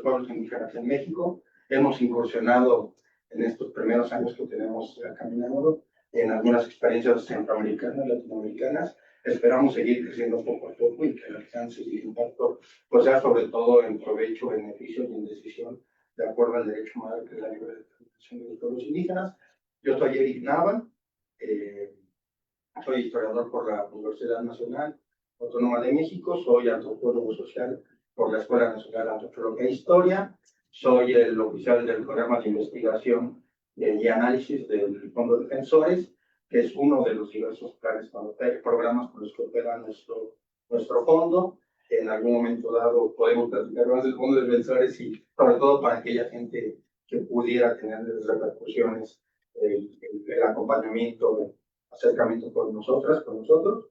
pueblos indígenas en México. Hemos incursionado en estos primeros años que tenemos caminando en algunas experiencias centroamericanas, latinoamericanas. Esperamos seguir creciendo poco a poco y que el alcance y el impacto pues sea sobre todo en provecho, beneficio y en decisión de acuerdo al derecho humano que es la libre determinación de los pueblos indígenas. Yo soy Eric Nava, soy historiador por la Universidad Nacional Autónoma de México, soy antropólogo social por la Escuela Nacional de Antropología e Historia, soy el oficial del programa de investigación y análisis del Fondo de Defensores, que es uno de los diversos planes, programas con los que opera nuestro fondo. En algún momento dado podemos platicar más del Fondo de Defensores y sobre todo para aquella gente que pudiera tener repercusiones, el acompañamiento, el acercamiento con nosotros.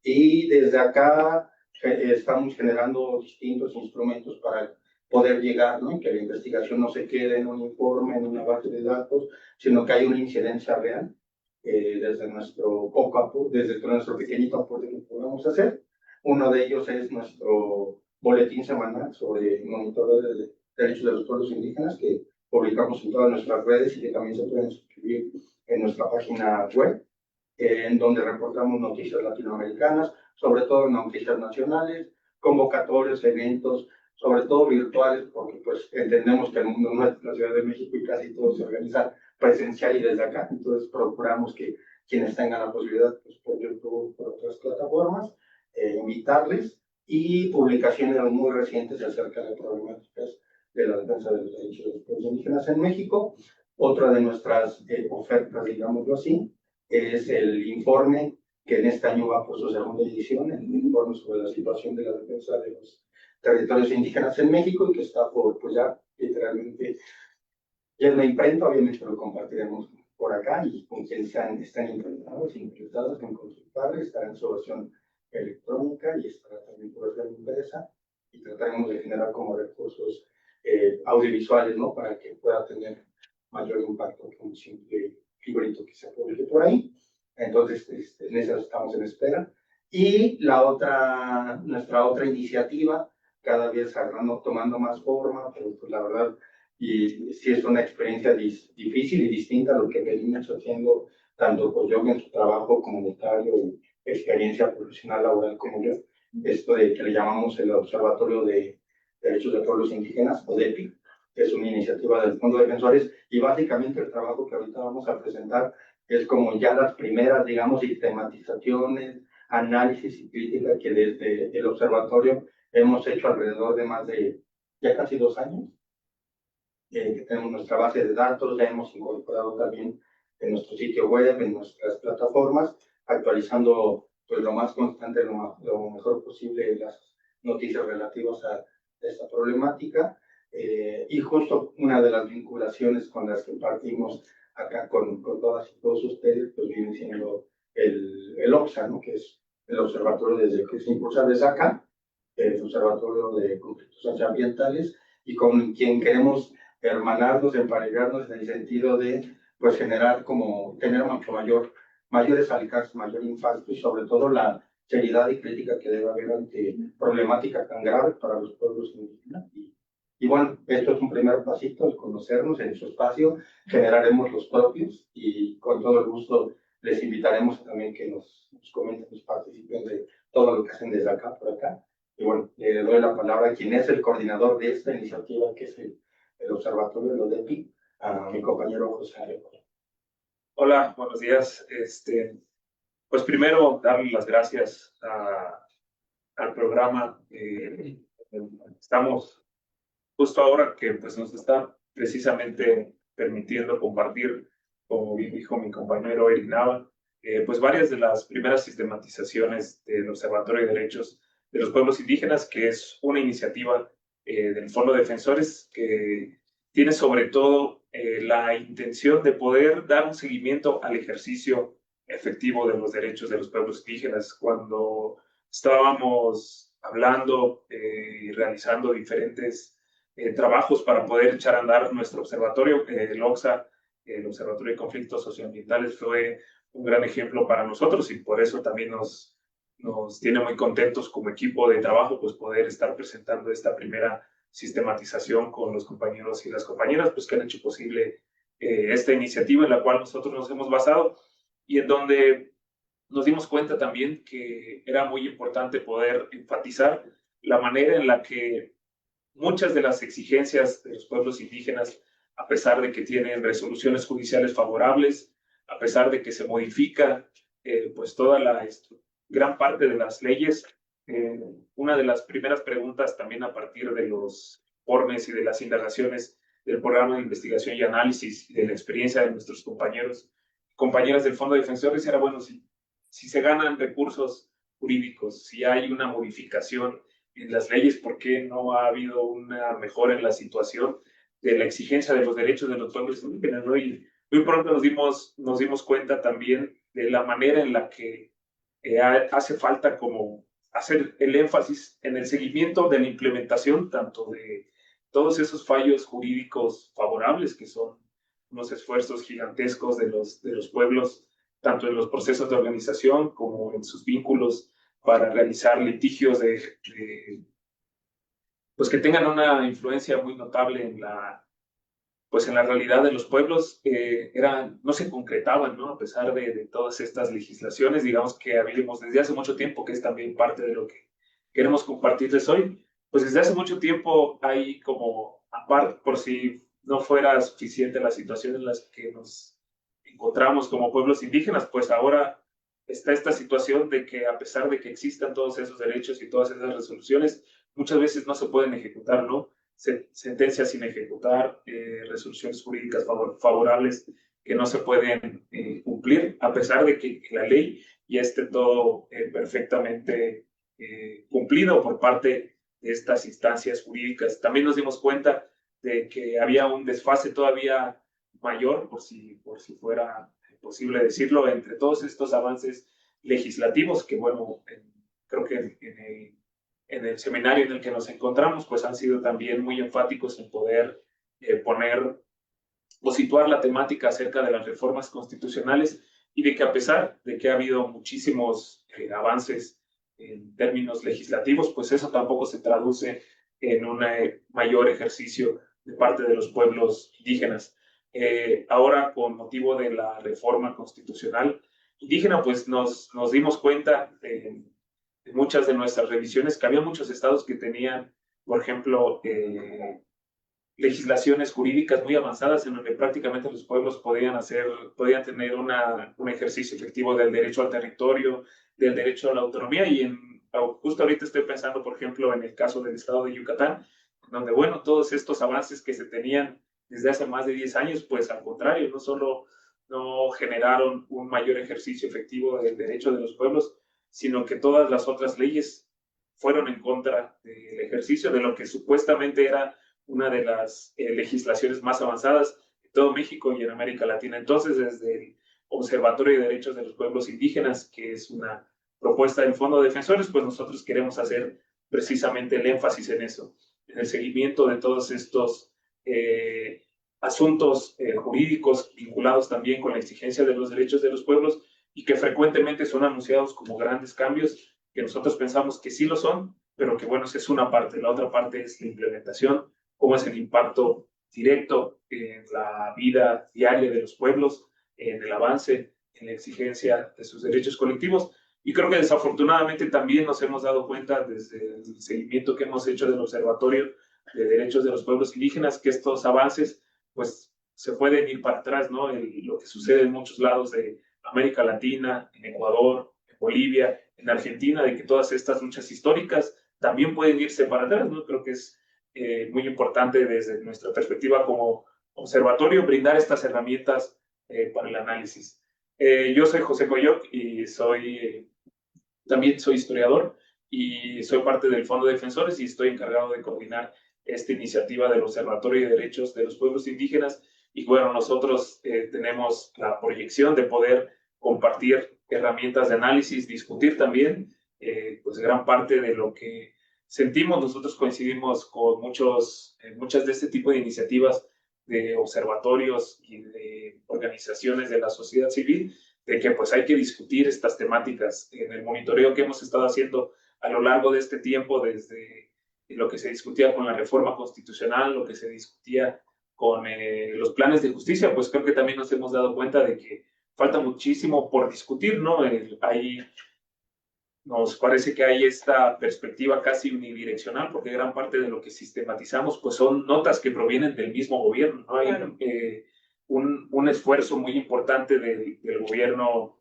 Y desde acá estamos generando distintos instrumentos para poder llegar, ¿no? Y que la investigación no se quede en un informe, en una base de datos, sino que hay una incidencia real desde nuestro pequeñito aporte que podemos hacer. Uno de ellos es nuestro boletín semanal sobre monitoreo de derechos de los pueblos indígenas, que publicamos en todas nuestras redes y que también se pueden suscribir en nuestra página web, en donde reportamos noticias latinoamericanas, sobre todo noticias nacionales, convocatorios, eventos, sobre todo virtuales, porque pues entendemos que el mundo no es la Ciudad de México y casi todo se organiza presencial y desde acá, entonces procuramos que quienes tengan la posibilidad, pues por YouTube, por otras plataformas, invitarles, y publicaciones muy recientes acerca de problemáticas de la defensa de los derechos de los pueblos indígenas en México. Otra de nuestras ofertas, digámoslo así, es el informe que en este año va por su segunda edición, el informe sobre la situación de la defensa de los territorios indígenas en México, y que está por, pues ya literalmente, ya en la imprenta. Obviamente lo compartiremos por acá, y con quienes están interesados en consultarle, estará en su versión electrónica y estará también por versión impresa, y trataremos de generar como recursos audiovisuales, ¿no? Para que pueda tener mayor impacto que un simple figurito que se publique por ahí. Entonces, en eso estamos en espera. Y nuestra otra iniciativa, cada vez tomando más forma, pero pues la verdad, y sí es una experiencia difícil y distinta a lo que venimos haciendo, tanto pues yo en su trabajo comunitario y experiencia profesional laboral como yo, esto de que le llamamos el Observatorio de Derechos de Pueblos Indígenas, ODEPI, que es una iniciativa del Fondo de Defensores, y básicamente el trabajo que ahorita vamos a presentar es como ya las primeras, digamos, sistematizaciones, análisis y crítica que desde el observatorio hemos hecho alrededor de más de ya casi 2 años, que tenemos nuestra base de datos, ya hemos incorporado también en nuestro sitio web, en nuestras plataformas, actualizando pues lo más constante, lo mejor posible las noticias relativas a esta problemática. Y justo una de las vinculaciones con las que partimos acá con todas y todos ustedes, pues viene siendo el OXA, ¿no? Que es el observatorio desde que se impulsa desde acá, el Observatorio de Conflictos Socioambientales, y con quien queremos hermanarnos, emparejarnos en el sentido de pues generar tener mayores alcances, mayor impacto, y sobre todo la seriedad y crítica que debe haber ante problemáticas tan graves para los pueblos indígenas. Y bueno, esto es un primer pasito, el conocernos en su espacio, generaremos los propios, y con todo el gusto les invitaremos también que nos comenten, nos participen de todo lo que hacen desde acá, por acá. Y bueno, le doy la palabra a quien es el coordinador de esta iniciativa, que es el Observatorio de ODEPI, a mi compañero José Areco. Hola, buenos días. Pues primero, darle las gracias al programa. Estamos justo ahora que pues, nos está precisamente permitiendo compartir, como bien dijo mi compañero Eric Nava, pues varias de las primeras sistematizaciones del Observatorio de Derechos de los Pueblos Indígenas, que es una iniciativa del Fondo de Defensores que tiene sobre todo la intención de poder dar un seguimiento al ejercicio efectivo de los derechos de los pueblos indígenas. Cuando estábamos hablando y realizando diferentes trabajos para poder echar a andar nuestro observatorio, el OXA, el Observatorio de Conflictos Socioambientales, fue un gran ejemplo para nosotros, y por eso también nos tiene muy contentos como equipo de trabajo pues poder estar presentando esta primera sistematización con los compañeros y las compañeras, pues que han hecho posible esta iniciativa en la cual nosotros nos hemos basado y en donde nos dimos cuenta también que era muy importante poder enfatizar la manera en la que muchas de las exigencias de los pueblos indígenas, a pesar de que tienen resoluciones judiciales favorables, a pesar de que se modifica pues toda la gran parte de las leyes, una de las primeras preguntas también a partir de los informes y de las indagaciones del programa de investigación y análisis y de la experiencia de nuestros compañeros, compañeras del Fondo de Defensores era, bueno, si se ganan recursos jurídicos, si hay una modificación en las leyes, ¿por qué no ha habido una mejora en la situación de la exigencia de los derechos de los pueblos indígenas, ¿no? Y muy pronto nos dimos cuenta también de la manera en la que hace falta como hacer el énfasis en el seguimiento de la implementación tanto de todos esos fallos jurídicos favorables que son unos esfuerzos gigantescos de los pueblos, tanto en los procesos de organización como en sus vínculos para realizar litigios pues que tengan una influencia muy notable pues en la realidad de los pueblos, no se concretaban, ¿no? A pesar de todas estas legislaciones, digamos que habíamos desde hace mucho tiempo, que es también parte de lo que queremos compartirles hoy, pues desde hace mucho tiempo hay como, aparte, por si no fuera suficiente la situación en la que nos encontramos como pueblos indígenas, pues ahora está esta situación de que a pesar de que existan todos esos derechos y todas esas resoluciones, muchas veces no se pueden ejecutar, ¿no? Sentencias sin ejecutar, resoluciones jurídicas favorables que no se pueden cumplir, a pesar de que la ley ya esté todo perfectamente cumplido por parte de estas instancias jurídicas. También nos dimos cuenta de que había un desfase todavía mayor, por si fuera posible decirlo, entre todos estos avances legislativos que, bueno, creo que en el seminario en el que nos encontramos, pues han sido también muy enfáticos en poder poner o situar la temática acerca de las reformas constitucionales y de que a pesar de que ha habido muchísimos avances en términos legislativos, pues eso tampoco se traduce en un mayor ejercicio de parte de los pueblos indígenas. Ahora, con motivo de la reforma constitucional indígena, pues nos dimos cuenta de muchas de nuestras revisiones, que había muchos estados que tenían, por ejemplo, legislaciones jurídicas muy avanzadas en donde prácticamente los pueblos podían tener un ejercicio efectivo del derecho al territorio, del derecho a la autonomía, y justo ahorita estoy pensando, por ejemplo, en el caso del estado de Yucatán, donde, bueno, todos estos avances que se tenían desde hace más de 10 años, pues al contrario, no solo no generaron un mayor ejercicio efectivo del derecho de los pueblos, sino que todas las otras leyes fueron en contra del ejercicio de lo que supuestamente era una de las legislaciones más avanzadas en todo México y en América Latina. Entonces, desde el Observatorio de Derechos de los Pueblos Indígenas, que es una propuesta del Fondo de Defensores, pues nosotros queremos hacer precisamente el énfasis en eso, en el seguimiento de todos estos asuntos jurídicos vinculados también con la exigencia de los derechos de los pueblos y que frecuentemente son anunciados como grandes cambios, que nosotros pensamos que sí lo son, pero que, bueno, esa es una parte. La otra parte es la implementación, cómo es el impacto directo en la vida diaria de los pueblos, en el avance, en la exigencia de sus derechos colectivos. Y creo que desafortunadamente también nos hemos dado cuenta desde el seguimiento que hemos hecho del Observatorio de Derechos de los Pueblos Indígenas que estos avances pues se pueden ir para atrás, ¿no? Lo que sucede en muchos lados de América Latina, en Ecuador, en Bolivia, en Argentina, de que todas estas luchas históricas también pueden irse para atrás, ¿no? Creo que es muy importante desde nuestra perspectiva como observatorio brindar estas herramientas para el análisis. Yo soy José Coyoc y también soy historiador y soy parte del Fondo de Defensores y estoy encargado de coordinar esta iniciativa del Observatorio de Derechos de los Pueblos Indígenas. Y bueno, nosotros tenemos la proyección de poder compartir herramientas de análisis, discutir también pues gran parte de lo que sentimos. Nosotros coincidimos con muchas de este tipo de iniciativas de observatorios y de organizaciones de la sociedad civil, de que pues hay que discutir estas temáticas en el monitoreo que hemos estado haciendo a lo largo de este tiempo desde lo que se discutía con la reforma constitucional, lo que se discutía con los planes de justicia, pues creo que también nos hemos dado cuenta de que falta muchísimo por discutir, ¿no? Nos parece que hay esta perspectiva casi unidireccional, porque gran parte de lo que sistematizamos pues son notas que provienen del mismo gobierno, ¿no? Hay Claro. un esfuerzo muy importante del gobierno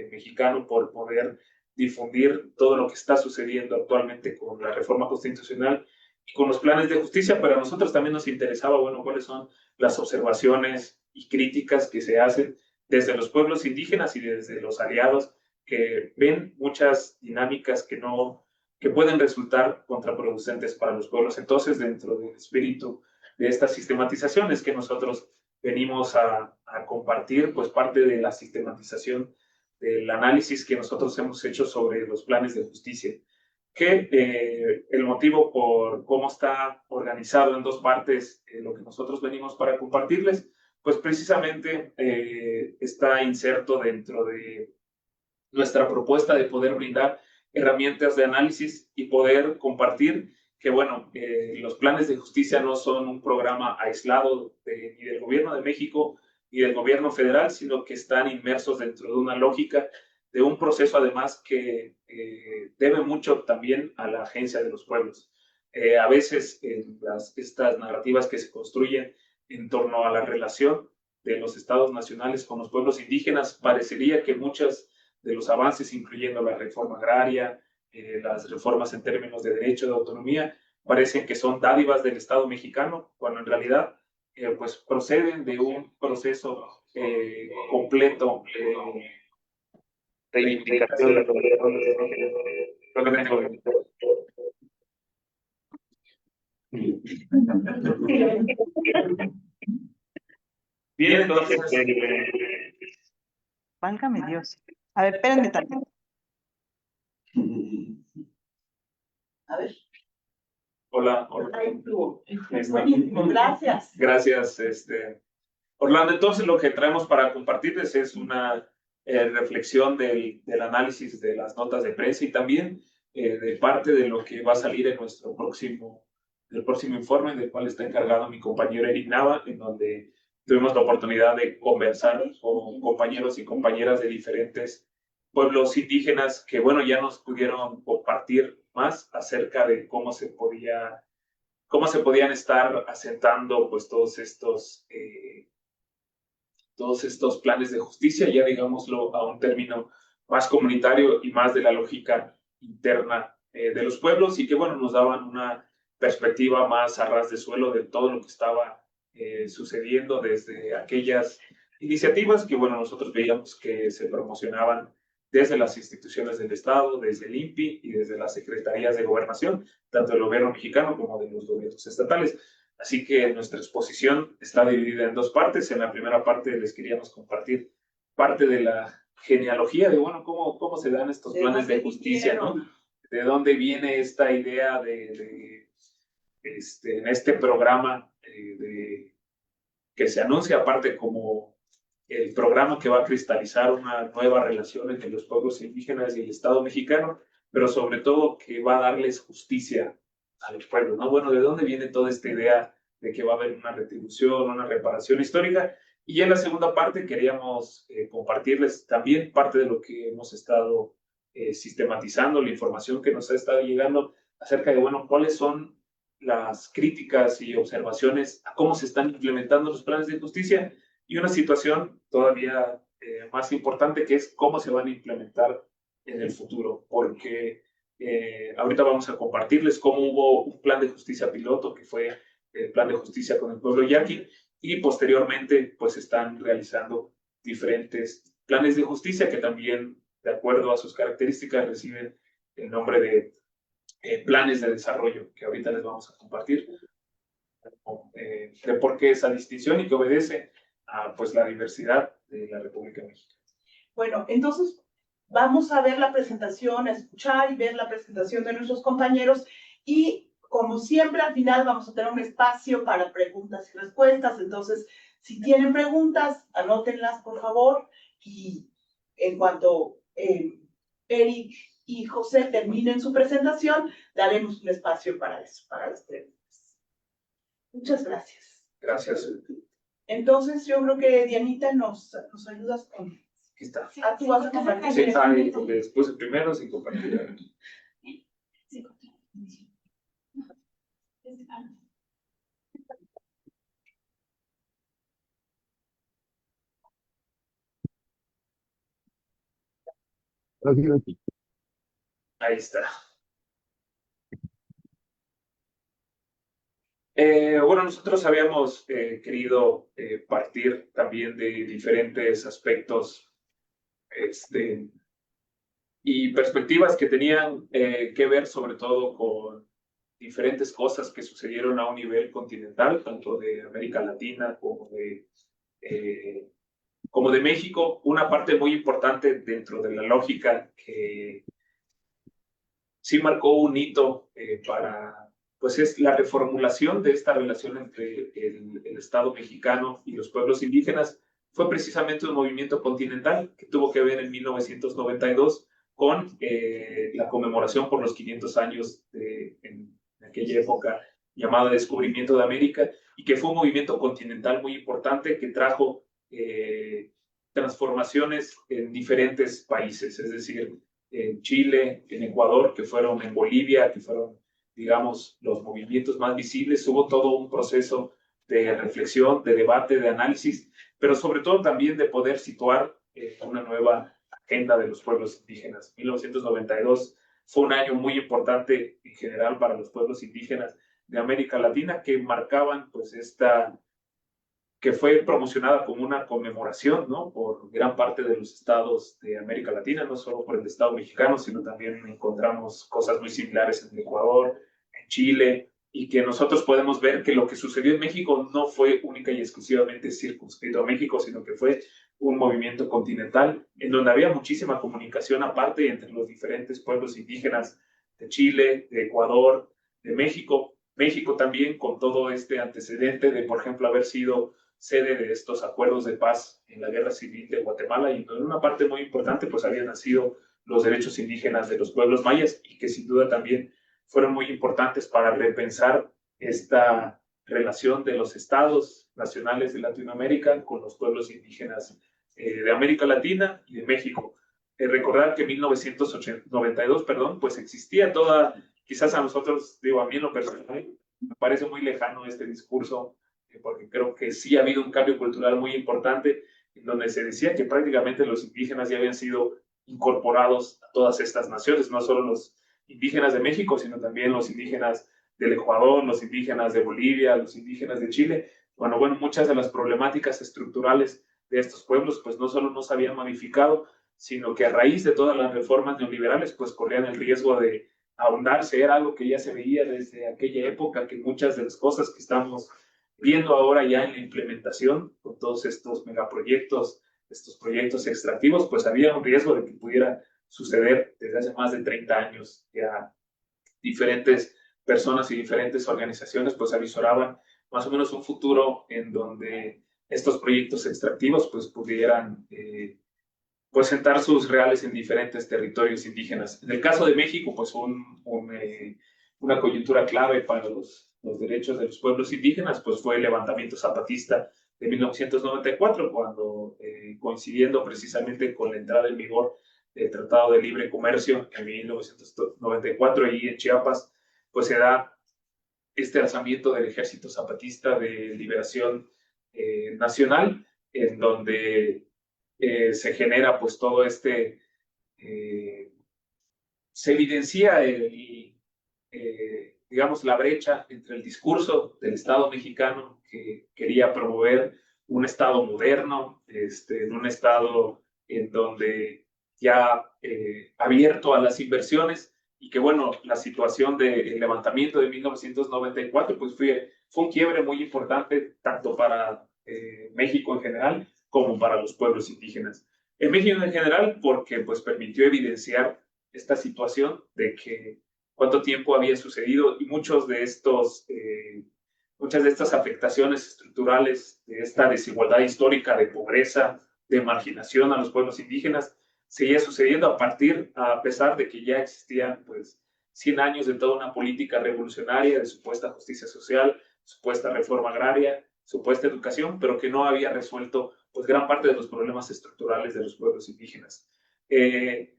mexicano por poder difundir todo lo que está sucediendo actualmente con la reforma constitucional y con los planes de justicia, pero a nosotros también nos interesaba, bueno, cuáles son las observaciones y críticas que se hacen desde los pueblos indígenas y desde los aliados, que ven muchas dinámicas que pueden resultar contraproducentes para los pueblos. Entonces, dentro del espíritu de estas sistematizaciones que nosotros venimos a compartir, pues parte de la sistematización del análisis que nosotros hemos hecho sobre los planes de justicia, que el motivo por cómo está organizado en dos partes, lo que nosotros venimos para compartirles, pues precisamente está inserto dentro de nuestra propuesta de poder brindar herramientas de análisis y poder compartir que, bueno, los planes de justicia no son un programa aislado ni del gobierno de México ni del gobierno federal, sino que están inmersos dentro de una lógica, de un proceso además que debe mucho también a la agencia de los pueblos. A veces estas narrativas que se construyen en torno a la relación de los estados nacionales con los pueblos indígenas, parecería que muchas de los avances, incluyendo la reforma agraria, las reformas en términos de derecho de autonomía, parecen que son dádivas del Estado mexicano, cuando en realidad pues proceden de un proceso completo de reivindicación. Bien, entonces... Válgame Dios. A ver, espérenme tantito. A ver. Hola. Ahí estuvo. Buenísimo, gracias. Gracias, Orlando. Entonces, lo que traemos para compartirles es una reflexión del análisis de las notas de prensa y también de parte de lo que va a salir en nuestro próximo informe, del cual está encargado mi compañero Eric Nava, en donde tuvimos la oportunidad de conversar con compañeros y compañeras de diferentes pueblos indígenas que, bueno, ya nos pudieron compartir más acerca de cómo se podían estar asentando pues todos estos planes de justicia, ya digámoslo a un término más comunitario y más de la lógica interna de los pueblos, y que, bueno, nos daban una perspectiva más a ras de suelo de todo lo que estaba sucediendo desde aquellas iniciativas que, bueno, nosotros veíamos que se promocionaban desde las instituciones del Estado, desde el INPI y desde las secretarías de gobernación, tanto del gobierno mexicano como de los gobiernos estatales. Así que nuestra exposición está dividida en dos partes. En la primera parte les queríamos compartir parte de la genealogía de, bueno, cómo se dan estos planes de justicia, ¿no? De dónde viene esta idea en este programa que se anuncia aparte como el programa que va a cristalizar una nueva relación entre los pueblos indígenas y el Estado mexicano, pero sobre todo que va a darles justicia a los pueblos, ¿no? Bueno, ¿de dónde viene toda esta idea de que va a haber una retribución, una reparación histórica? Y en la segunda parte queríamos compartirles también parte de lo que hemos estado sistematizando, la información que nos ha estado llegando acerca de, bueno, cuáles son las críticas y observaciones a cómo se están implementando los planes de justicia, y una situación todavía más importante, que es cómo se van a implementar en el futuro, porque ahorita vamos a compartirles cómo hubo un plan de justicia piloto, que fue el plan de justicia con el pueblo yaqui, y posteriormente pues están realizando diferentes planes de justicia que también, de acuerdo a sus características, reciben el nombre de planes de desarrollo, que ahorita les vamos a compartir de por qué esa distinción, y que obedece a pues la diversidad de la República Mexicana. Bueno, entonces vamos a ver la presentación, a escuchar y ver la presentación de nuestros compañeros, y como siempre al final vamos a tener un espacio para preguntas y respuestas. Entonces, si tienen preguntas, anótenlas por favor, y en cuanto Eric y José terminen su presentación, daremos un espacio para eso, para las preguntas. Muchas gracias. Gracias. Entonces, yo creo que Dianita nos ayudas con... Aquí está. Ah, tú vas a compartir. Sí, después el primero sin compartir. Ahí está. Bueno, nosotros habíamos querido partir también de diferentes aspectos y perspectivas que tenían que ver sobre todo con diferentes cosas que sucedieron a un nivel continental, tanto de América Latina como de México. Una parte muy importante dentro de la lógica que sí marcó un hito pues es la reformulación de esta relación entre el Estado mexicano y los pueblos indígenas. Fue precisamente un movimiento continental que tuvo que ver en 1992 con la conmemoración por los 500 años en aquella época llamada Descubrimiento de América, y que fue un movimiento continental muy importante que trajo transformaciones en diferentes países, es decir, en Chile, en Ecuador, en Bolivia, que fueron, digamos, los movimientos más visibles. Hubo todo un proceso de reflexión, de debate, de análisis, pero sobre todo también de poder situar una nueva agenda de los pueblos indígenas. 1992 fue un año muy importante en general para los pueblos indígenas de América Latina, que marcaban pues que fue promocionada como una conmemoración, ¿no?, por gran parte de los estados de América Latina, no solo por el estado mexicano, sino también encontramos cosas muy similares en Ecuador, en Chile, y que nosotros podemos ver que lo que sucedió en México no fue única y exclusivamente circunscrito a México, sino que fue un movimiento continental en donde había muchísima comunicación aparte entre los diferentes pueblos indígenas de Chile, de Ecuador, de México. México también con todo este antecedente de, por ejemplo, haber sido sede de estos acuerdos de paz en la Guerra Civil de Guatemala, y en una parte muy importante pues habían nacido los derechos indígenas de los pueblos mayas, y que sin duda también fueron muy importantes para repensar esta relación de los estados nacionales de Latinoamérica con los pueblos indígenas de América Latina y de México. Recordar que en 1992, pues existía toda, quizás a nosotros, digo, a mí en lo personal, me parece muy lejano este discurso, porque creo que sí ha habido un cambio cultural muy importante, en donde se decía que prácticamente los indígenas ya habían sido incorporados a todas estas naciones, no solo los indígenas de México, sino también los indígenas del Ecuador, los indígenas de Bolivia, los indígenas de Chile. Bueno, muchas de las problemáticas estructurales de estos pueblos, pues no solo no se habían modificado, sino que a raíz de todas las reformas neoliberales, pues corrían el riesgo de ahondarse. Era algo que ya se veía desde aquella época, que muchas de las cosas que estamos viendo ahora ya en la implementación, con todos estos megaproyectos, estos proyectos extractivos, pues había un riesgo de que pudiera suceder desde hace más de 30 años. Ya diferentes personas y diferentes organizaciones pues avisoraban más o menos un futuro en donde estos proyectos extractivos pues pudieran pues sentar sus reales en diferentes territorios indígenas. En el caso de México, pues una coyuntura clave para los derechos de los pueblos indígenas pues fue el levantamiento zapatista de 1994, cuando coincidiendo precisamente con la entrada en vigor del Tratado de Libre Comercio en 1994, y en Chiapas pues se da este alzamiento del Ejército Zapatista de Liberación Nacional, en donde se genera pues todo se evidencia digamos, la brecha entre el discurso del Estado mexicano, que quería promover un Estado moderno, un Estado en donde ya abierto a las inversiones, y que la situación del levantamiento de 1994 pues fue un quiebre muy importante tanto para México en general como para los pueblos indígenas. En México en general porque pues permitió evidenciar esta situación de que cuánto tiempo había sucedido, y muchas de estas afectaciones estructurales, de esta desigualdad histórica, de pobreza, de marginación a los pueblos indígenas, seguía sucediendo a pesar de que ya existían pues 100 años de toda una política revolucionaria de supuesta justicia social, supuesta reforma agraria, supuesta educación, pero que no había resuelto pues gran parte de los problemas estructurales de los pueblos indígenas. En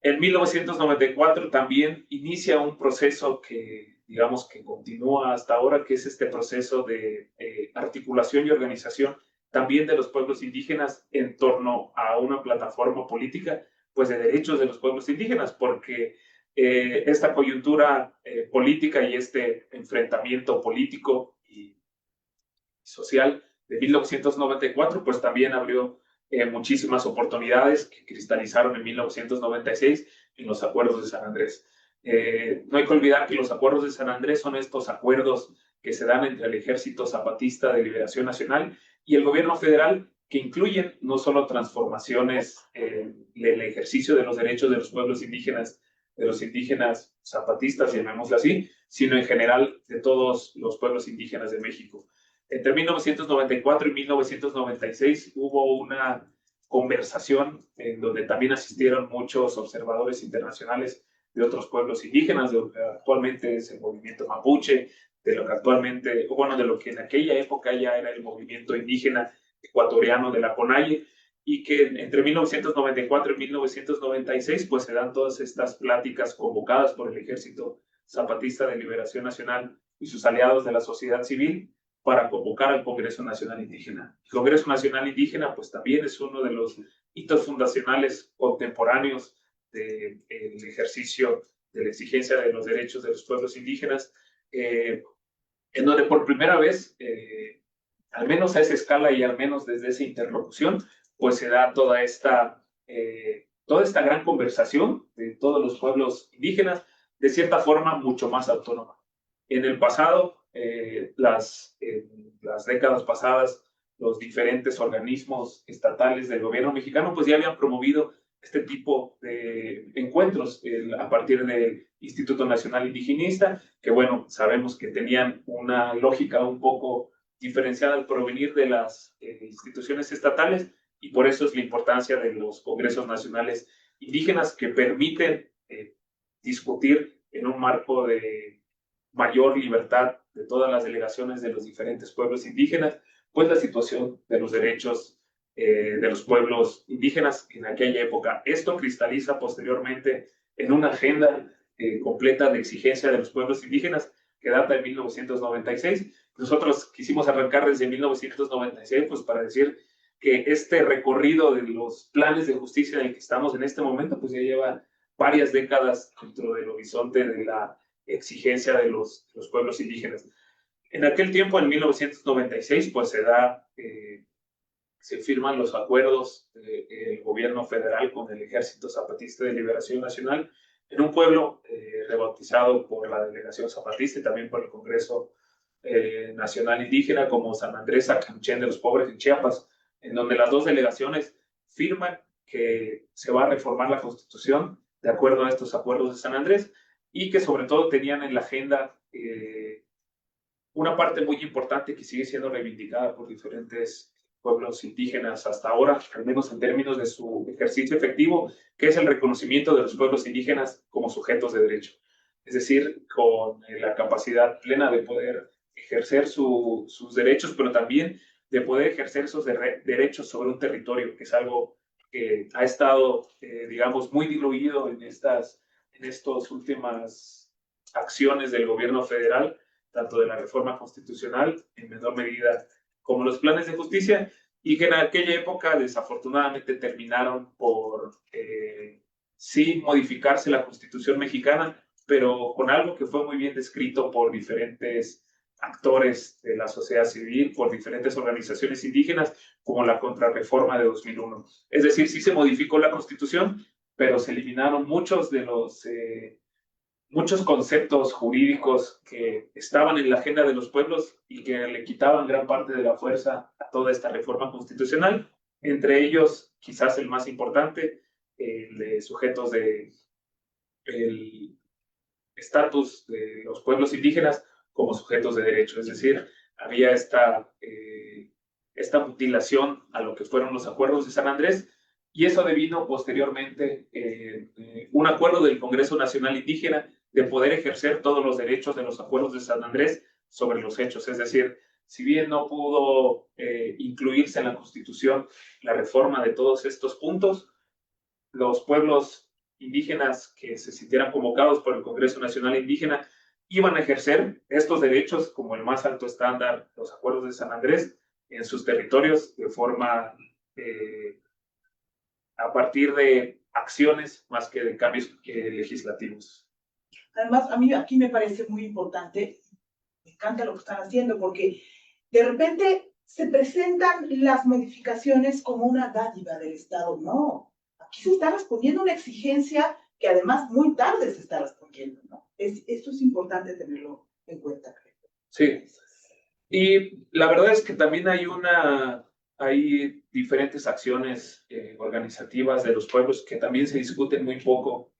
1994 también inicia un proceso que, digamos, que continúa hasta ahora, que es este proceso de articulación y organización también de los pueblos indígenas en torno a una plataforma política, pues de derechos de los pueblos indígenas, porque esta coyuntura política y este enfrentamiento político y social de 1994, pues también abrió muchísimas oportunidades que cristalizaron en 1996 en los acuerdos de San Andrés. No hay que olvidar que los acuerdos de San Andrés son estos acuerdos que se dan entre el Ejército Zapatista de Liberación Nacional y el gobierno federal, que incluyen no solo transformaciones en el ejercicio de los derechos de los pueblos indígenas, de los indígenas zapatistas, llamémoslo así, sino en general de todos los pueblos indígenas de México. Entre 1994 y 1996 hubo una conversación en donde también asistieron muchos observadores internacionales de otros pueblos indígenas, de lo que actualmente es el movimiento mapuche, de lo que actualmente, bueno, de lo que en aquella época ya era el movimiento indígena ecuatoriano de la CONAIE, y que entre 1994 y 1996 pues se dan todas estas pláticas convocadas por el Ejército Zapatista de Liberación Nacional y sus aliados de la sociedad civil para convocar al Congreso Nacional Indígena. El Congreso Nacional Indígena pues también es uno de los hitos fundacionales contemporáneos del ejercicio de la exigencia de los derechos de los pueblos indígenas, en donde por primera vez, al menos a esa escala y al menos desde esa interlocución, pues se da toda esta gran conversación de todos los pueblos indígenas, de cierta forma mucho más autónoma. En el pasado, en las décadas pasadas, los diferentes organismos estatales del gobierno mexicano pues ya habían promovido este tipo de encuentros a partir del Instituto Nacional Indigenista, que bueno, sabemos que tenían una lógica un poco diferenciada al provenir de las instituciones estatales, y por eso es la importancia de los congresos nacionales indígenas que permiten discutir en un marco de mayor libertad de todas las delegaciones de los diferentes pueblos indígenas, pues la situación de los derechos de los pueblos indígenas en aquella época. Esto cristaliza posteriormente en una agenda completa de exigencia de los pueblos indígenas que data de 1996. Nosotros quisimos arrancar desde 1996 pues para decir que este recorrido de los planes de justicia en el que estamos en este momento pues ya lleva varias décadas dentro del horizonte de la exigencia de los pueblos indígenas. En aquel tiempo, en 1996, pues se firman los acuerdos del gobierno federal con el Ejército Zapatista de Liberación Nacional en un pueblo rebautizado por la Delegación Zapatista y también por el Congreso Nacional Indígena como San Andrés Acanuchén de los Pobres en Chiapas, en donde las dos delegaciones firman que se va a reformar la Constitución de acuerdo a estos acuerdos de San Andrés, y que sobre todo tenían en la agenda una parte muy importante que sigue siendo reivindicada por diferentes pueblos indígenas hasta ahora, al menos en términos de su ejercicio efectivo, que es el reconocimiento de los pueblos indígenas como sujetos de derecho. Es decir, con la capacidad plena de poder ejercer sus derechos, pero también de poder ejercer esos derechos sobre un territorio, que es algo que ha estado, digamos, muy diluido en estas últimas acciones del gobierno federal, tanto de la reforma constitucional en menor medida como los planes de justicia, y que en aquella época desafortunadamente terminaron por sí modificarse la Constitución mexicana, pero con algo que fue muy bien descrito por diferentes actores de la sociedad civil, por diferentes organizaciones indígenas, como la contrarreforma de 2001. Es decir, sí se modificó la Constitución, pero se eliminaron muchos de los muchos conceptos jurídicos que estaban en la agenda de los pueblos y que le quitaban gran parte de la fuerza a toda esta reforma constitucional, entre ellos quizás el más importante, el de sujetos de el estatus de los pueblos indígenas como sujetos de derecho, es decir, había esta mutilación a lo que fueron los acuerdos de San Andrés, y eso devino posteriormente un acuerdo del Congreso Nacional Indígena de poder ejercer todos los derechos de los acuerdos de San Andrés sobre los hechos. Es decir, si bien no pudo incluirse en la Constitución la reforma de todos estos puntos, los pueblos indígenas que se sintieran convocados por el Congreso Nacional Indígena iban a ejercer estos derechos como el más alto estándar, los acuerdos de San Andrés, en sus territorios de forma a partir de acciones más que de cambios legislativos. Además, a mí aquí me parece muy importante, me encanta lo que están haciendo, porque de repente se presentan las modificaciones como una dádiva del Estado. No, aquí se está respondiendo a una exigencia que además muy tarde se está respondiendo, ¿no? Esto es importante tenerlo en cuenta, creo. Sí, y la verdad es que también hay diferentes acciones organizativas de los pueblos que también se discuten muy poco,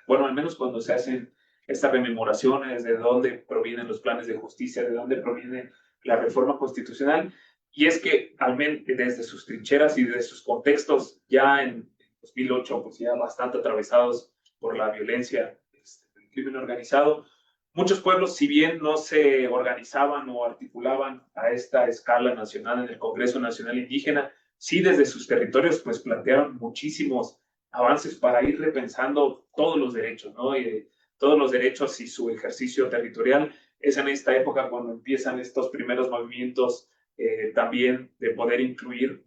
bueno, al menos cuando se hacen estas rememoraciones de dónde provienen los planes de justicia, de dónde proviene la reforma constitucional, y es que al menos desde sus trincheras y desde sus contextos ya en 2008, pues ya bastante atravesados por la violencia, el crimen organizado, muchos pueblos, si bien no se organizaban o articulaban a esta escala nacional en el Congreso Nacional Indígena, sí desde sus territorios pues plantearon muchísimos avances para ir repensando todos los derechos, ¿no? Todos los derechos y su ejercicio territorial. Es en esta época cuando empiezan estos primeros movimientos también de poder incluir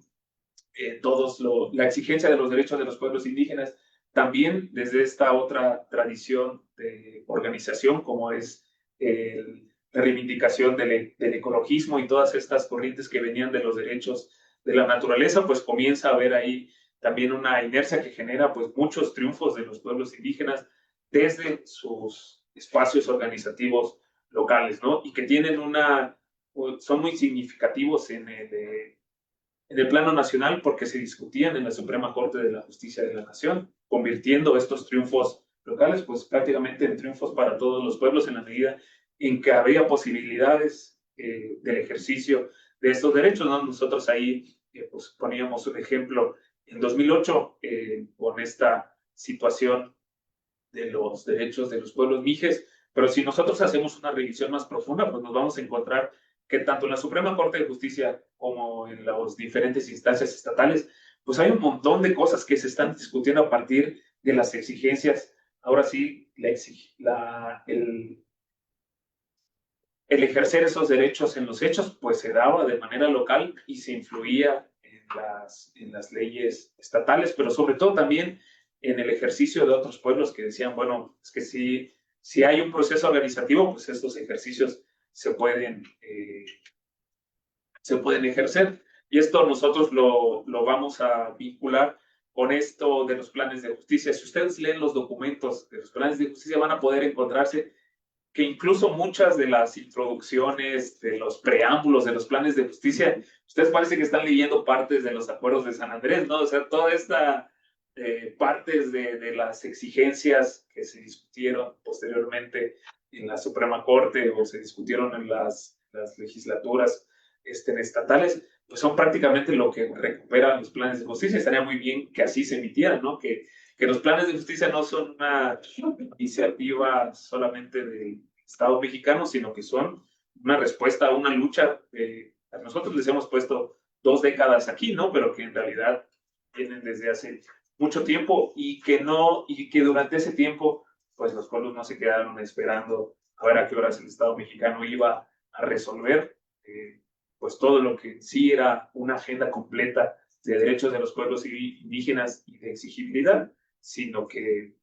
la exigencia de los derechos de los pueblos indígenas, también desde esta otra tradición de organización como es la reivindicación del ecologismo y todas estas corrientes que venían de los derechos de la naturaleza, pues comienza a haber ahí también una inercia que genera pues muchos triunfos de los pueblos indígenas desde sus espacios organizativos locales, ¿no? Y que tienen son muy significativos en el plano nacional porque se discutían en la Suprema Corte de la Justicia de la Nación, convirtiendo estos triunfos locales pues prácticamente en triunfos para todos los pueblos en la medida en que había posibilidades del ejercicio de estos derechos, ¿no? Nosotros ahí pues poníamos un ejemplo en 2008 con esta situación de los derechos de los pueblos mijes, pero si nosotros hacemos una revisión más profunda, pues nos vamos a encontrar que tanto en la Suprema Corte de Justicia como en las diferentes instancias estatales, pues hay un montón de cosas que se están discutiendo a partir de las exigencias. Ahora sí, el ejercer esos derechos en los hechos, pues se daba de manera local y se influía en las leyes estatales, pero sobre todo también en el ejercicio de otros pueblos que decían, bueno, es que si hay un proceso organizativo, pues estos ejercicios se pueden ejercer. Y esto nosotros lo vamos a vincular con esto de los planes de justicia. Si ustedes leen los documentos de los planes de justicia, van a poder encontrarse que incluso muchas de las introducciones, de los preámbulos de los planes de justicia, ustedes parece que están leyendo partes de los acuerdos de San Andrés, ¿no? O sea, toda esta partes de las exigencias que se discutieron posteriormente en la Suprema Corte o se discutieron en las legislaturas estatales, pues son prácticamente lo que recuperan los planes de justicia. Estaría muy bien que así se emitieran, ¿no? Que los planes de justicia no son una iniciativa solamente del Estado mexicano, sino que son una respuesta a una lucha que nosotros les hemos puesto 2 décadas aquí, ¿no? Pero que en realidad vienen desde hace mucho tiempo y que durante ese tiempo, pues los pueblos no se quedaron esperando a ver a qué horas el Estado mexicano iba a resolver pues todo lo que sí era una agenda completa de derechos de los pueblos indígenas y de exigibilidad, sino que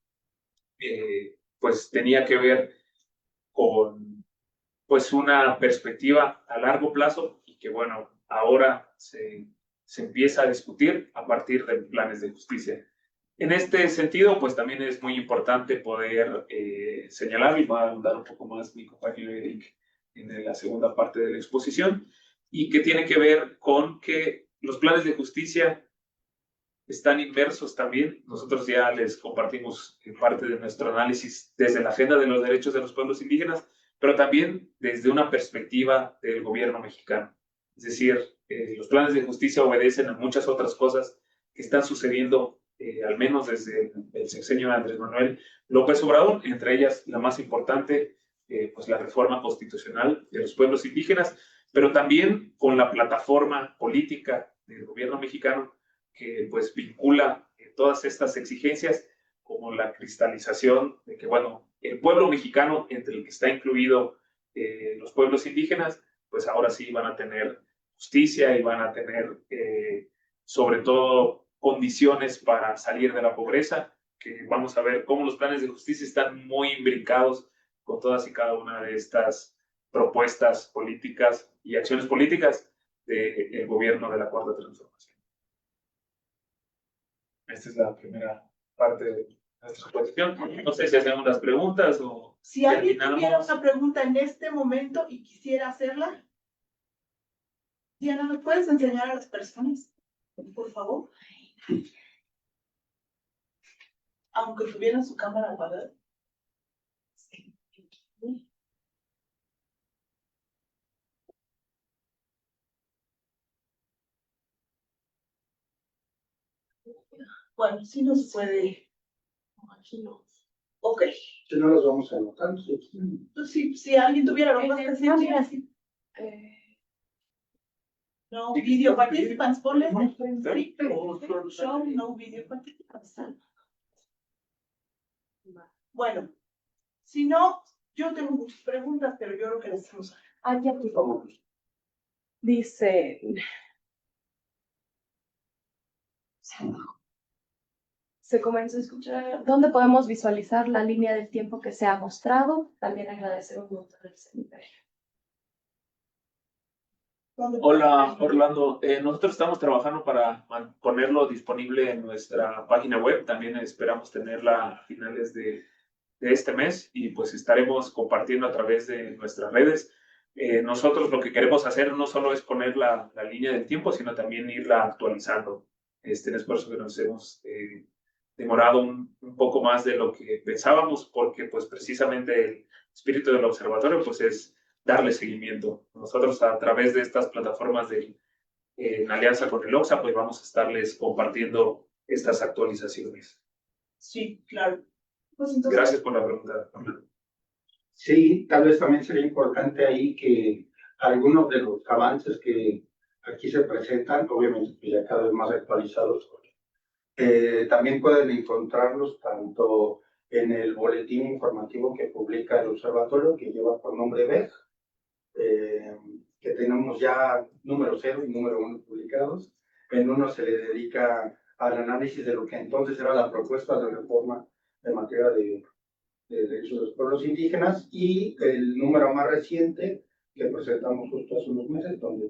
pues tenía que ver con pues una perspectiva a largo plazo y que bueno, ahora se empieza a discutir a partir de planes de justicia. En este sentido, pues también es muy importante poder señalar, y va a ahondar un poco más mi compañero Eric en la segunda parte de la exposición, y que tiene que ver con que los planes de justicia están inmersos también. Nosotros ya les compartimos parte de nuestro análisis desde la agenda de los derechos de los pueblos indígenas, pero también desde una perspectiva del gobierno mexicano. Es decir, los planes de justicia obedecen a muchas otras cosas que están sucediendo, al menos desde el sexenio de Andrés Manuel López Obrador, entre ellas la más importante, pues la reforma constitucional de los pueblos indígenas, pero también con la plataforma política del gobierno mexicano que pues vincula todas estas exigencias, como la cristalización de que, bueno, el pueblo mexicano, entre el que está incluido los pueblos indígenas, pues ahora sí van a tener justicia y van a tener sobre todo condiciones para salir de la pobreza, que vamos a ver cómo los planes de justicia están muy imbricados con todas y cada una de estas propuestas políticas y acciones políticas del gobierno de la Cuarta Transformación. Esta es la primera parte de nuestra exposición. No sé si hacemos las preguntas o si alguien tuviera una pregunta en este momento y quisiera hacerla, Diana, ¿me puedes enseñar a las personas, por favor? Aunque tuvieran su cámara apagada. Bueno, sí nos puede. Imagino. Ok. Si no los vamos a anotar. Entonces, si alguien tuviera lo más que sí, así. No video participants, ponle. Show no video participants. Bueno, si no, yo tengo muchas preguntas, pero yo creo que las hacemos. Aquí. Dice. Se comenzó a escuchar. ¿Dónde podemos visualizar la línea del tiempo que se ha mostrado? También agradecer un montón al seminario. Hola, Orlando. Nosotros estamos trabajando para ponerlo disponible en nuestra página web. También esperamos tenerla a finales de este mes y pues estaremos compartiendo a través de nuestras redes. Nosotros lo que queremos hacer no solo es poner la línea del tiempo, sino también irla actualizando. Es por eso que nos hemos demorado un poco más de lo que pensábamos, porque pues precisamente el espíritu del observatorio pues es darle seguimiento. Nosotros a través de estas plataformas en alianza con el OXA pues vamos a estarles compartiendo estas actualizaciones. Sí, claro. Pues entonces... Gracias por la pregunta. Sí, tal vez también sería importante ahí que algunos de los avances que aquí se presentan, obviamente pues ya cada vez más actualizados, también pueden encontrarlos tanto en el boletín informativo que publica el observatorio, que lleva por nombre BEG, que tenemos ya número 0 y número 1 publicados. En uno se le dedica al análisis de lo que entonces era la propuesta de reforma en materia de derechos de los pueblos indígenas, y el número más reciente que presentamos justo hace unos meses, donde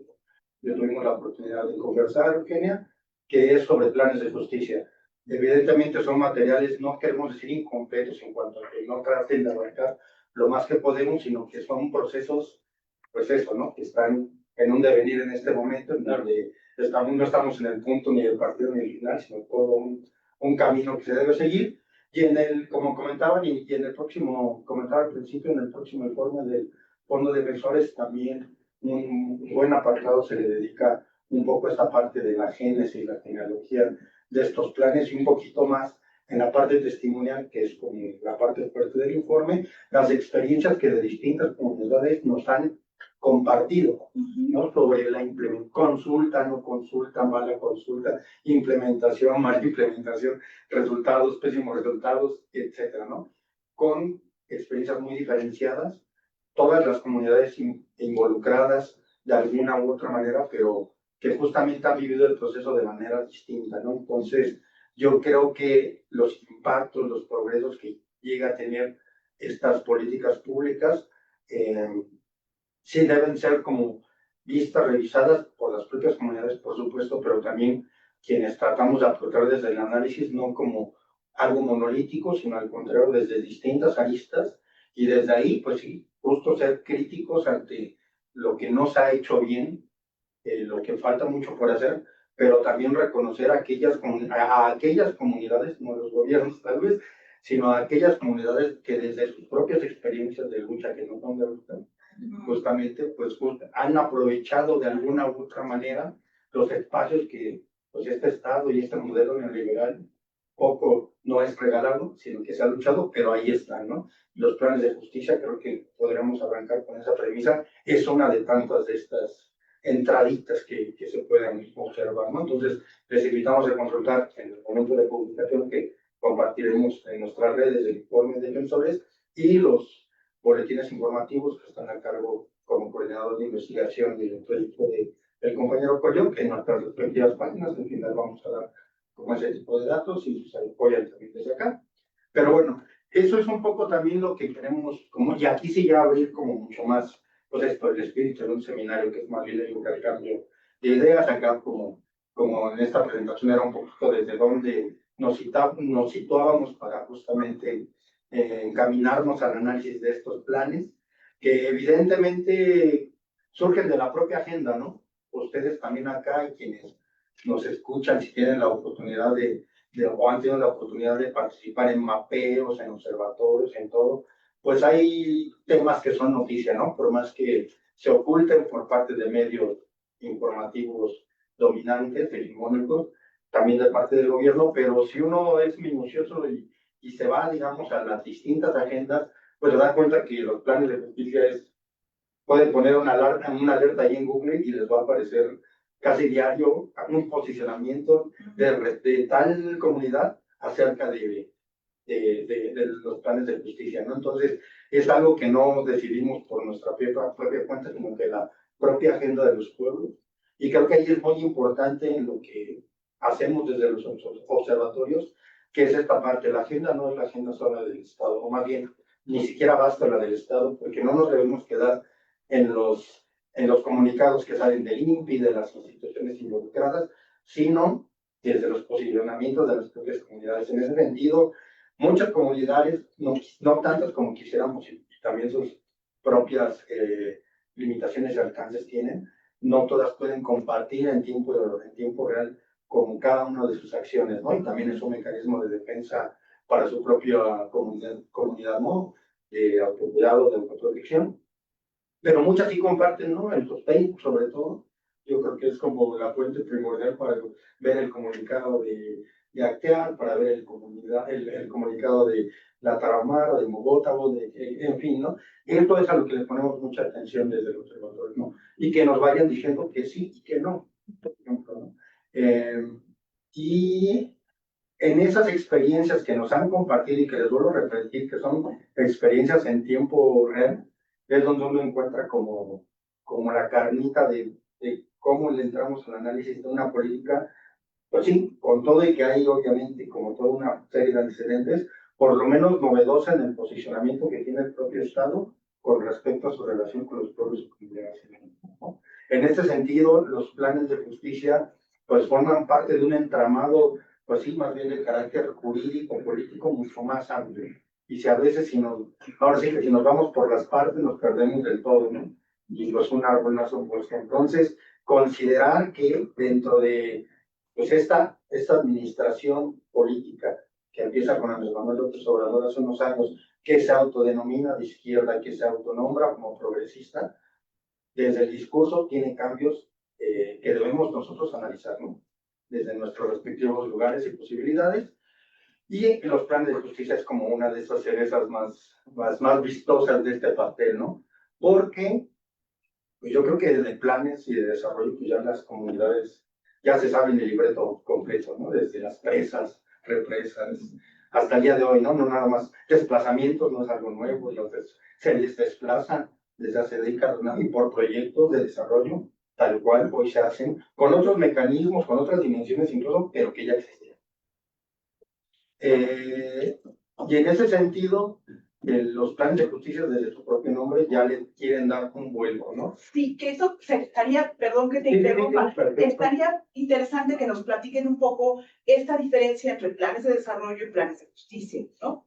ya tuvimos la oportunidad de conversar, Eugenia, que es sobre planes de justicia. Evidentemente son materiales, no queremos decir incompletos en cuanto a que no traten de abarcar lo más que podemos, sino que son procesos, pues eso, ¿no? Que están en un devenir en este momento, en donde no estamos en el punto ni del partido ni del final, sino todo un camino que se debe seguir. Y como comentaban, y en el próximo, comentaba al principio, en el próximo informe del Fondo de Defensores, también un buen apartado se le dedica un poco a esta parte de la génesis y la genealogía de estos planes, y un poquito más en la parte testimonial, que es como la parte fuerte del informe, las experiencias que de distintas comunidades nos han compartido, ¿no? Sobre la consulta, no consulta, mala consulta, implementación, mala implementación, resultados, pésimos resultados, etcétera, ¿no? Con experiencias muy diferenciadas, todas las comunidades involucradas de alguna u otra manera, pero que justamente han vivido el proceso de manera distinta, ¿no? Entonces, yo creo que los impactos, los progresos que llega a tener estas políticas públicas, sí deben ser como vistas, revisadas por las propias comunidades, por supuesto, pero también quienes tratamos de aportar desde el análisis, no como algo monolítico, sino al contrario, desde distintas aristas, y desde ahí, pues sí, justo ser críticos ante lo que no se ha hecho bien, lo que falta mucho por hacer, pero también reconocer a aquellas comunidades, no los gobiernos tal vez, sino a aquellas comunidades que desde sus propias experiencias de lucha, que no son de lucha, justamente, pues han aprovechado de alguna u otra manera los espacios que pues este Estado y este modelo neoliberal poco no es regalado, sino que se ha luchado, pero ahí están, ¿no? Los planes de justicia, creo que podríamos arrancar con esa premisa, es una de tantas de estas entraditas que se pueden observar, ¿no? Entonces, les invitamos a consultar en el momento de publicación que compartiremos en nuestras redes el informe de defensores y los boletines informativos que están a cargo como coordinador de investigación y del proyecto del compañero Collón, que en nuestras respectivas páginas, al final vamos a dar como ese tipo de datos y se apoyan también desde acá. Pero bueno, eso es un poco también lo que queremos, como, y aquí sí ya abrir como mucho más, pues esto, el espíritu de un seminario que es más bien el intercambio de ideas, acá como en esta presentación era un poquito desde donde nos situábamos para justamente encaminarnos al análisis de estos planes, que evidentemente surgen de la propia agenda, ¿no? Ustedes también acá y quienes nos escuchan, si tienen la oportunidad o han tenido la oportunidad de participar en mapeos, en observatorios, en todo, pues hay temas que son noticia, ¿no? Por más que se oculten por parte de medios informativos dominantes, hegemónicos, también de parte del gobierno, pero si uno es minucioso y se va, digamos, a las distintas agendas, pues se da cuenta que los planes de justicia pueden poner una alerta ahí en Google y les va a aparecer casi diario un posicionamiento de tal comunidad acerca de los planes de justicia, ¿no? Entonces, es algo que no decidimos por nuestra propia cuenta, sino que la propia agenda de los pueblos. Y creo que ahí es muy importante en lo que hacemos desde los observatorios, que es esta parte. La agenda no es la agenda sola del Estado, o más bien, ni siquiera basta la del Estado, porque no nos debemos quedar en los comunicados que salen del INPI, de las instituciones involucradas, sino desde los posicionamientos de las propias comunidades. En ese sentido, muchas comunidades, no tantas como quisiéramos, y también sus propias limitaciones y alcances tienen, no todas pueden compartir en tiempo real con cada una de sus acciones, ¿no? Y también es un mecanismo de defensa para su propia comunidad, ¿no? De autocuidado, de autoprotección. Pero muchas sí comparten, ¿no? En los Facebook, sobre todo. Yo creo que es como la fuente primordial para ver el comunicado de Acteal, para ver el comunicado de la Tarahumara, de Mogótabo, en fin, ¿no? Esto es a lo que le ponemos mucha atención desde el observatorio, ¿no? Y que nos vayan diciendo que sí y que no, por ejemplo, ¿no? Y en esas experiencias que nos han compartido y que les vuelvo a repetir, que son experiencias en tiempo real, es donde uno encuentra como la carnita de cómo le entramos al análisis de una política, pues sí, con todo y que hay obviamente como toda una serie de antecedentes, por lo menos novedosa en el posicionamiento que tiene el propio Estado con respecto a su relación con los pueblos y comunidades, ¿no? En este sentido, los planes de justicia pues forman parte de un entramado, pues sí, más bien de carácter jurídico, político, mucho más amplio. Y si a veces, ahora sí que si nos vamos por las partes, nos perdemos del todo, ¿no? Y pues un árbol no es un bosque. Entonces, considerar que dentro de pues esta administración política que empieza con Andrés Manuel López Obrador hace unos años, que se autodenomina de izquierda, que se autonombra como progresista, desde el discurso tiene cambios que debemos nosotros analizar, ¿no? Desde nuestros respectivos lugares y posibilidades. Y los planes de justicia es como una de esas cerezas más vistosas de este pastel, ¿no? Porque pues yo creo que de planes y de desarrollo, pues ya las comunidades ya se saben el libreto completo, ¿no? Desde las presas, represas, hasta el día de hoy, ¿no? No nada más desplazamientos, no es algo nuevo, entonces se les desplazan desde hace décadas, ¿no? Y por proyectos de desarrollo, tal cual hoy se hacen, con otros mecanismos, con otras dimensiones incluso, pero que ya existían. Y en ese sentido, los planes de justicia desde su propio nombre ya le quieren dar un vuelco, ¿no? Sí, que eso estaría, perdón que te interrumpa, estaría interesante que nos platiquen un poco esta diferencia entre planes de desarrollo y planes de justicia, ¿no?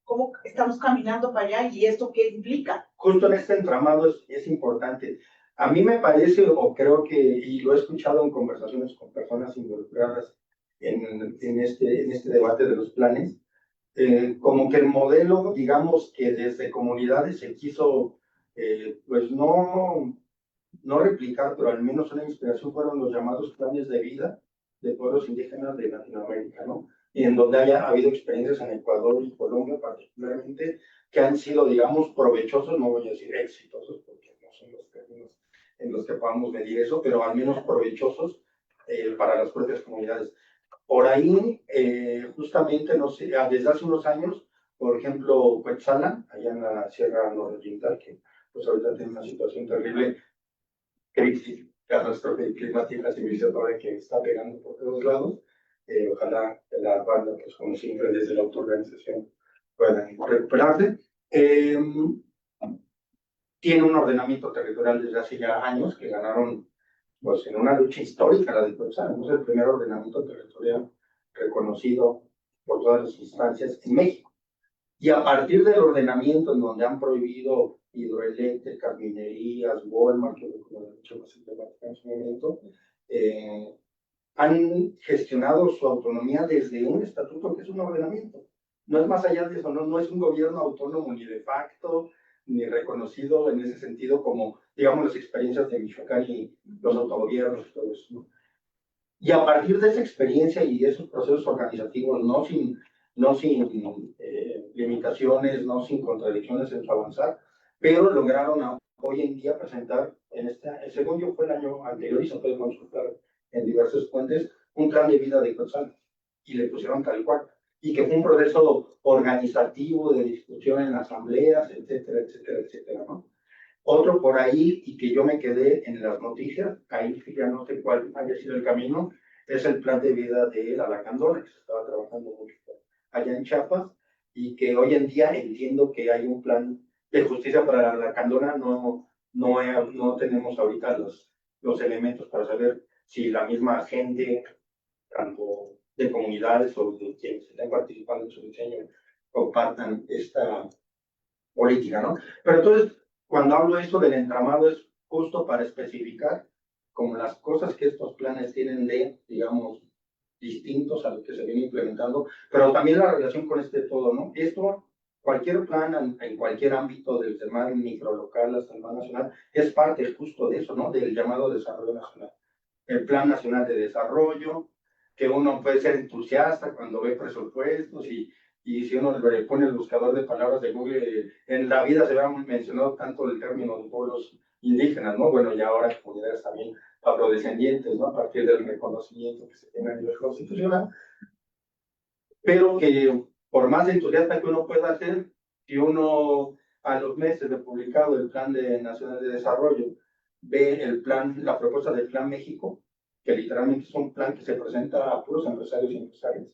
¿Cómo estamos caminando para allá y esto qué implica? Justo en este entramado es importante. A mí me parece, o creo que, y lo he escuchado en conversaciones con personas involucradas en este debate de los planes, como que el modelo, digamos que desde comunidades se quiso, pues no replicar, pero al menos una inspiración fueron los llamados planes de vida de pueblos indígenas de Latinoamérica, ¿no? Y en donde haya habido experiencias en Ecuador y Colombia particularmente que han sido, digamos, provechosos, no voy a decir exitosos, porque no son los términos en los que podamos medir eso, pero al menos provechosos para las propias comunidades. Por ahí, justamente, no sé, desde hace unos años, por ejemplo, Cuetzalan, allá en la Sierra Nororiental, que pues ahorita tiene una situación terrible, crisis, catástrofe climática civilizatoria que está pegando por todos lados. Ojalá que la banda, pues como siempre, desde la autoorganización puedan recuperarse. Tiene un ordenamiento territorial desde hace ya años que ganaron pues en una lucha histórica la de Cuetzalan. Es el primer ordenamiento territorial reconocido por todas las instancias en México. Y a partir del ordenamiento en donde han prohibido hidroeléctricas, minerías, Walmart, que como he dicho en su momento, han gestionado su autonomía desde un estatuto que es un ordenamiento. No es más allá de eso, no es un gobierno autónomo ni de facto, ni reconocido en ese sentido como, digamos, las experiencias de Michoacán y los autogobiernos y todo eso, ¿no? Y a partir de esa experiencia y de esos procesos organizativos, no sin limitaciones, no sin contradicciones en su avanzar, pero lograron hoy en día presentar, según yo fue el año anterior y se puede consultar en diversas fuentes, un plan de vida de Cuetzalan y le pusieron tal cual. Y que fue un proceso organizativo de discusión en asambleas, etcétera, etcétera, etcétera, ¿no? Otro por ahí, y que yo me quedé en las noticias, ahí ya no sé cuál haya sido el camino, es el plan de vida de la Lacandona, que se estaba trabajando mucho allá en Chiapas, y que hoy en día entiendo que hay un plan de justicia para la Lacandona, no tenemos ahorita los elementos para saber si la misma gente, tanto de comunidades o de quienes estén participando en su diseño, compartan esta política, ¿no? Pero entonces, cuando hablo esto del entramado es justo para especificar como las cosas que estos planes tienen de, digamos, distintos a los que se viene implementando, pero también la relación con este todo, ¿no? Esto, cualquier plan en cualquier ámbito, desde el más microlocal hasta el más nacional, es parte justo de eso, ¿no? Del llamado desarrollo nacional. El Plan Nacional de Desarrollo, que uno puede ser entusiasta cuando ve presupuestos y si uno le pone el buscador de palabras de Google, en la vida se había mencionado tanto el término de pueblos indígenas, ¿no? Bueno, y ahora comunidades también afrodescendientes, ¿no? A partir del reconocimiento que se tiene a nivel constitucional, pero que por más entusiasta que uno pueda ser, si uno a los meses de publicado el Plan Nacional de Desarrollo ve la propuesta del Plan México, que literalmente es un plan que se presenta a puros empresarios y empresarias,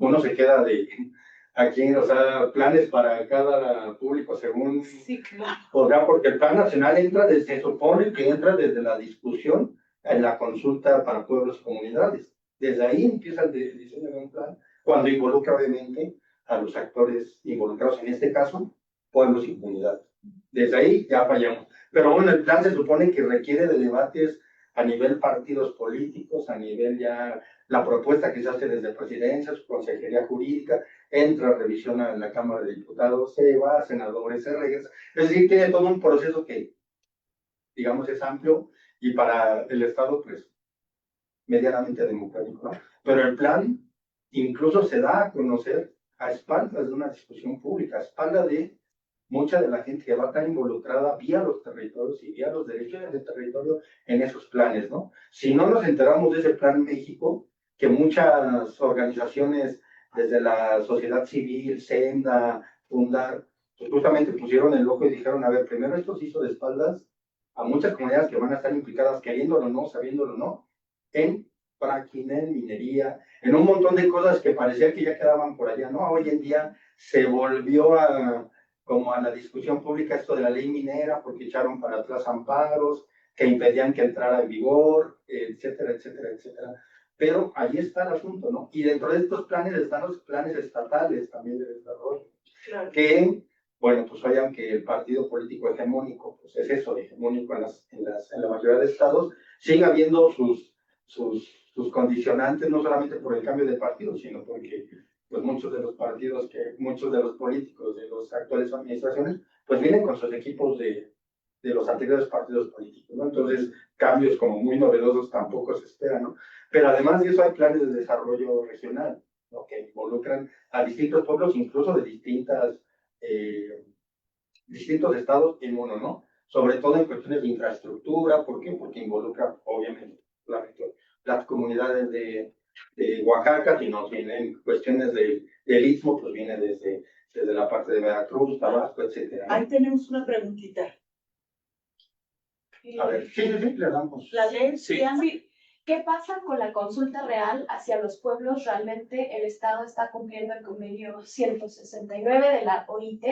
uno se queda de aquí, o sea, planes para cada público según... Sí, claro. O sea, porque el Plan Nacional se supone que entra desde la discusión en la consulta para pueblos y comunidades. Desde ahí empieza el diseño de un plan, cuando involucra obviamente a los actores involucrados, en este caso, pueblos y comunidades. Desde ahí ya fallamos. Pero bueno, el plan se supone que requiere de debates a nivel partidos políticos, a nivel ya la propuesta que se hace desde presidencia, su consejería jurídica, entra a revisión a la Cámara de Diputados, se va a senadores, se regresa. Es decir, tiene todo un proceso que, digamos, es amplio y para el Estado, pues, medianamente democrático, ¿no? Pero el plan incluso se da a conocer a espaldas de una discusión pública, a espaldas de mucha de la gente que va a estar involucrada vía los territorios y vía los derechos del territorio en esos planes, ¿no? Si no nos enteramos de ese Plan México, que muchas organizaciones desde la sociedad civil, Senda, Fundar, pues justamente pusieron el ojo y dijeron, a ver, primero esto se hizo de espaldas a muchas comunidades que van a estar implicadas, queriéndolo o no, sabiéndolo o no, en fracking, en minería, en un montón de cosas que parecía que ya quedaban por allá, ¿no? Hoy en día se volvió como a la discusión pública esto de la ley minera, porque echaron para atrás amparos que impedían que entrara en vigor, etcétera, etcétera, etcétera. Pero ahí está el asunto, ¿no? Y dentro de estos planes están los planes estatales también de desarrollo, Claro. que, bueno, pues oigan que el partido político hegemónico, pues es eso, hegemónico en la mayoría de estados, sigue habiendo sus condicionantes, no solamente por el cambio de partido, sino porque pues muchos de los partidos, muchos de los políticos de las actuales administraciones, pues vienen con sus equipos de de los anteriores partidos políticos, ¿no? Entonces, cambios como muy novedosos tampoco se esperan, ¿no? Pero además de eso hay planes de desarrollo regional, ¿no? Que involucran a distintos pueblos, incluso de distintos estados en uno, ¿no? Sobre todo en cuestiones de infraestructura, ¿por qué? Porque involucra, obviamente, las comunidades de Oaxaca, sino en cuestiones del Istmo, pues viene desde la parte de Veracruz, Tabasco, etcétera, ¿no? Ahí tenemos una preguntita. A ver, sí, le damos. ¿La ley? Sí. Sí. ¿Qué pasa con la consulta real hacia los pueblos? ¿Realmente el Estado está cumpliendo el convenio 169 de la OIT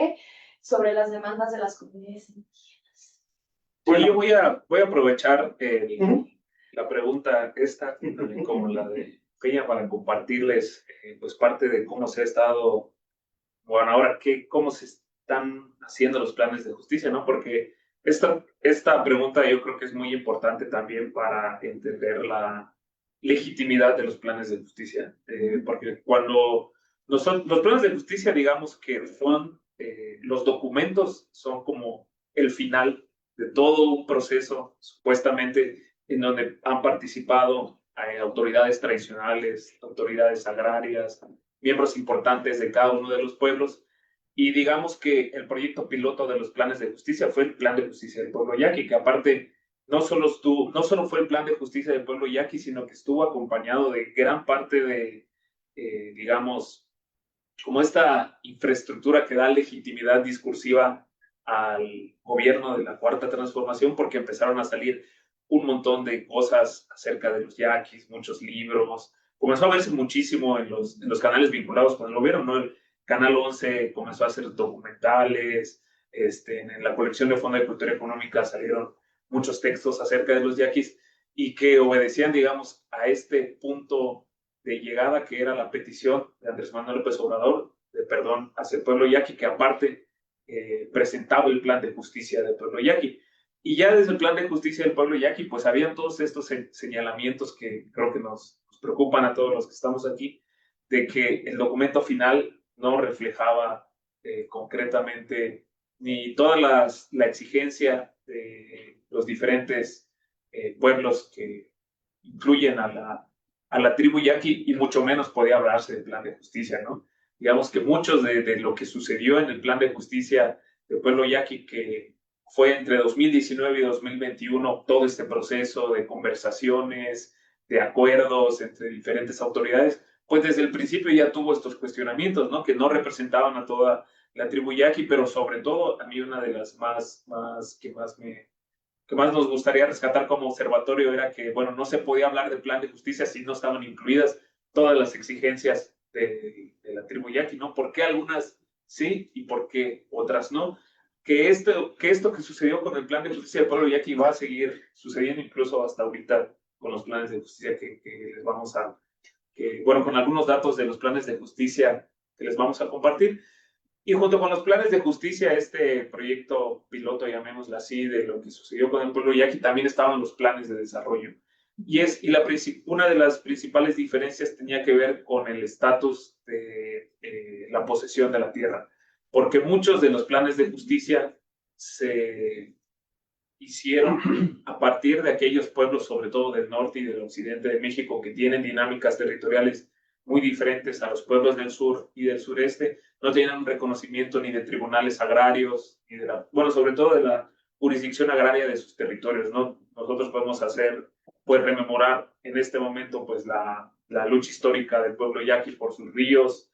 sobre las demandas de las comunidades indígenas? Bueno, yo voy a aprovechar Ujú. la pregunta esta, como la de Peña, para compartirles pues parte de cómo se ha estado, bueno, ahora cómo se están haciendo los planes de justicia, ¿no? Porque esta pregunta yo creo que es muy importante también para entender la legitimidad de los planes de justicia, porque cuando los planes de justicia, digamos que son, los documentos son como el final de todo un proceso, supuestamente, en donde han participado autoridades tradicionales, autoridades agrarias, miembros importantes de cada uno de los pueblos. Y digamos que el proyecto piloto de los planes de justicia fue el Plan de Justicia del Pueblo Yaqui, que aparte no solo fue el Plan de Justicia del Pueblo Yaqui, sino que estuvo acompañado de gran parte de, digamos, como esta infraestructura que da legitimidad discursiva al gobierno de la Cuarta Transformación, porque empezaron a salir un montón de cosas acerca de los yaquis, muchos libros, comenzó a verse muchísimo en los canales vinculados con el gobierno, ¿no? El Canal 11 comenzó a hacer documentales, en la colección de Fondo de Cultura Económica salieron muchos textos acerca de los yaquis y que obedecían, digamos, a este punto de llegada que era la petición de Andrés Manuel López Obrador de perdón hacia el pueblo yaqui, que aparte presentaba el plan de justicia del pueblo yaqui. Y ya desde el plan de justicia del pueblo yaqui, pues habían todos estos señalamientos que creo que nos preocupan a todos los que estamos aquí, de que el documento final no reflejaba concretamente ni toda la exigencia de los diferentes pueblos que incluyen a la tribu yaqui, y mucho menos podía hablarse del plan de justicia, ¿no? Digamos que muchos de lo que sucedió en el plan de justicia del pueblo yaqui, que fue entre 2019 y 2021, todo este proceso de conversaciones, de acuerdos entre diferentes autoridades, pues desde el principio ya tuvo estos cuestionamientos, ¿no? Que no representaban a toda la tribu yaqui, pero sobre todo a mí una de las que más nos gustaría rescatar como observatorio era que, bueno, no se podía hablar del plan de justicia si no estaban incluidas todas las exigencias de la tribu yaqui, ¿no? ¿Por qué algunas sí y por qué otras no? Que esto que sucedió con el plan de justicia del pueblo yaqui va a seguir sucediendo incluso hasta ahorita con los planes de justicia que les vamos a, bueno, con algunos datos de los planes de justicia que les vamos a compartir. Y junto con los planes de justicia, este proyecto piloto, llamémoslo así, de lo que sucedió con el pueblo yaqui, también estaban los planes de desarrollo. Una de las principales diferencias tenía que ver con el estatus de la posesión de la tierra, porque muchos de los planes de justicia se hicieron a partir de aquellos pueblos, sobre todo del norte y del occidente de México, que tienen dinámicas territoriales muy diferentes a los pueblos del sur y del sureste. No tienen un reconocimiento ni de tribunales agrarios, ni de bueno, sobre todo de la jurisdicción agraria de sus territorios, ¿no? Nosotros podemos pues rememorar en este momento, pues la lucha histórica del pueblo yaqui por sus ríos,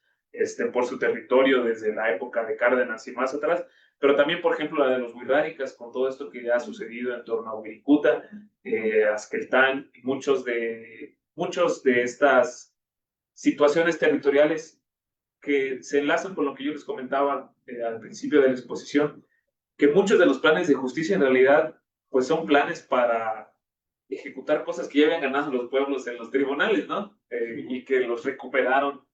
por su territorio desde la época de Cárdenas y más atrás, pero también, por ejemplo, la de los Wixárikas, con todo esto que ya ha sucedido en torno a Wirikuta, Azqueltán, y muchos de estas situaciones territoriales que se enlazan con lo que yo les comentaba al principio de la exposición, que muchos de los planes de justicia en realidad pues son planes para ejecutar cosas que ya habían ganado los pueblos en los tribunales, ¿no? Y que los recuperaron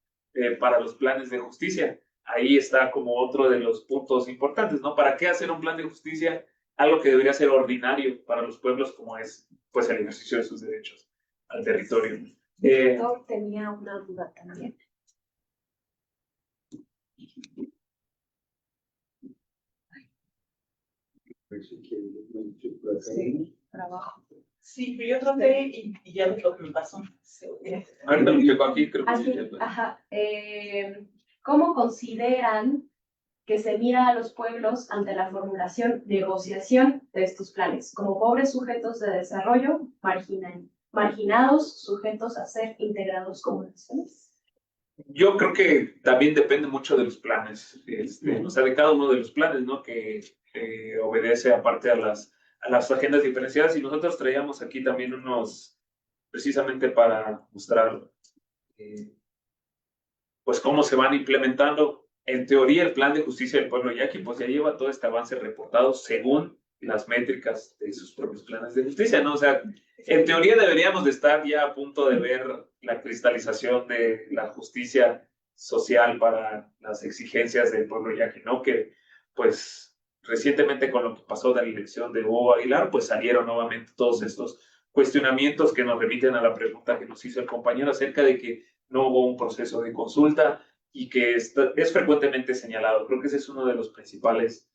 para los planes de justicia. Ahí está como otro de los puntos importantes, ¿no? ¿Para qué hacer un plan de justicia? Algo que debería ser ordinario para los pueblos, como es pues el ejercicio de sus derechos al territorio. Yo tenía una duda también. Sí, trabajo. Sí, pero yo traté y ya ves lo que me pasó. Ahorita lo checo aquí, creo que sí. Así, ajá. ¿Cómo consideran que se mira a los pueblos ante la formulación, negociación de estos planes? Como pobres sujetos de desarrollo, marginados, sujetos a ser integrados como naciones. Yo creo que también depende mucho de los planes, o sea, de cada uno de los planes, ¿no? Que obedece aparte a las agendas diferenciadas. Y nosotros traíamos aquí también unos, precisamente para mostrar, pues, cómo se van implementando. En teoría, el Plan de Justicia del Pueblo Yaqui, pues, ya lleva todo este avance reportado según las métricas de sus propios planes de justicia, ¿no? O sea, en teoría deberíamos de estar ya a punto de ver la cristalización de la justicia social para las exigencias del pueblo yaqui, ¿no? Que, pues, recientemente con lo que pasó de la elección de Hugo Aguilar, pues salieron nuevamente todos estos cuestionamientos que nos remiten a la pregunta que nos hizo el compañero acerca de que no hubo un proceso de consulta y que es frecuentemente señalado. Creo que ese es uno de los principales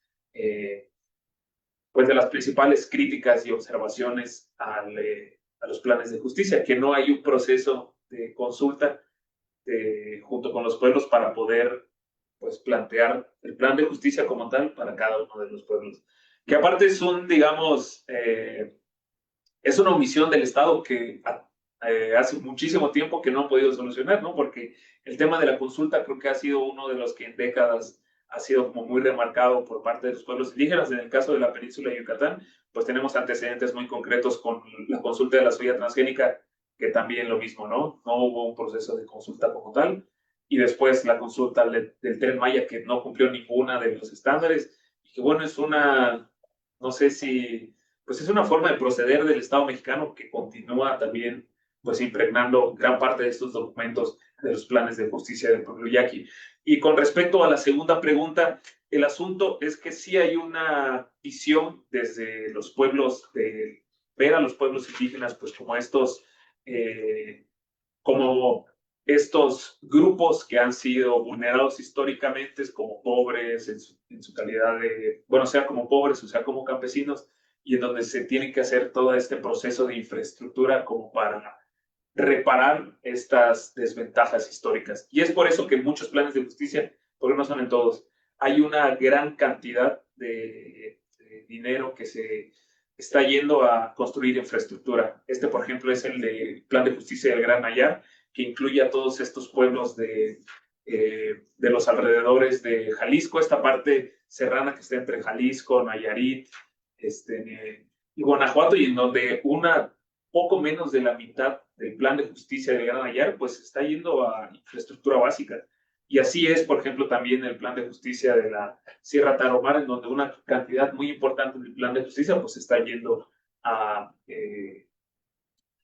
pues de las principales críticas y observaciones a los planes de justicia, que no hay un proceso de consulta junto con los pueblos para poder, pues, plantear el plan de justicia como tal para cada uno de los pueblos. Que aparte es digamos, es una omisión del Estado que hace muchísimo tiempo que no han podido solucionar, ¿no? Porque el tema de la consulta creo que ha sido uno de los que en décadas ha sido como muy remarcado por parte de los pueblos indígenas. En el caso de la península de Yucatán, pues tenemos antecedentes muy concretos con la consulta de la soya transgénica, que también lo mismo, ¿no? No hubo un proceso de consulta como tal. Y después la consulta del Tren Maya, que no cumplió ninguna de los estándares. Y que, bueno, es una, no sé si, pues es una forma de proceder del Estado mexicano que continúa también, pues, impregnando gran parte de estos documentos de los planes de justicia del pueblo yaqui. Y con respecto a la segunda pregunta, el asunto es que sí hay una visión desde los pueblos, de ver a los pueblos indígenas pues como estos grupos que han sido vulnerados históricamente como pobres en su calidad de, bueno, sea como pobres o sea como campesinos, y en donde se tiene que hacer todo este proceso de infraestructura como para reparar estas desventajas históricas. Y es por eso que en muchos planes de justicia, porque no son en todos, hay una gran cantidad de dinero que se está yendo a construir infraestructura. Este, por ejemplo, es el de Plan de Justicia del Gran Nayar, que incluye a todos estos pueblos de los alrededores de Jalisco, esta parte serrana que está entre Jalisco, Nayarit, y Guanajuato, y en donde poco menos de la mitad del plan de justicia del Gran Nayar, pues está yendo a infraestructura básica. Y así es, por ejemplo, también el plan de justicia de la Sierra Tarahumara, en donde una cantidad muy importante del plan de justicia pues está yendo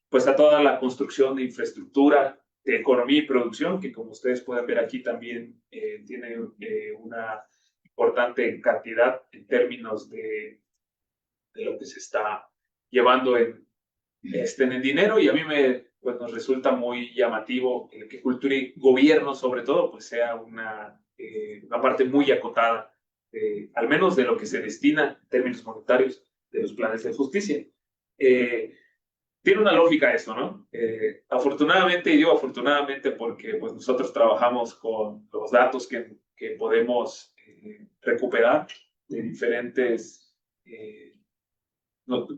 pues a toda la construcción de infraestructura, de economía y producción, que como ustedes pueden ver aquí también tiene una importante cantidad en términos de lo que se está llevando en dinero. Y a mí pues nos resulta muy llamativo que cultura y gobierno sobre todo pues sea una parte muy acotada, al menos de lo que se destina en términos monetarios de los planes de justicia. Tiene una lógica eso, ¿no? Afortunadamente, y digo afortunadamente porque pues nosotros trabajamos con los datos que podemos recuperar de diferentes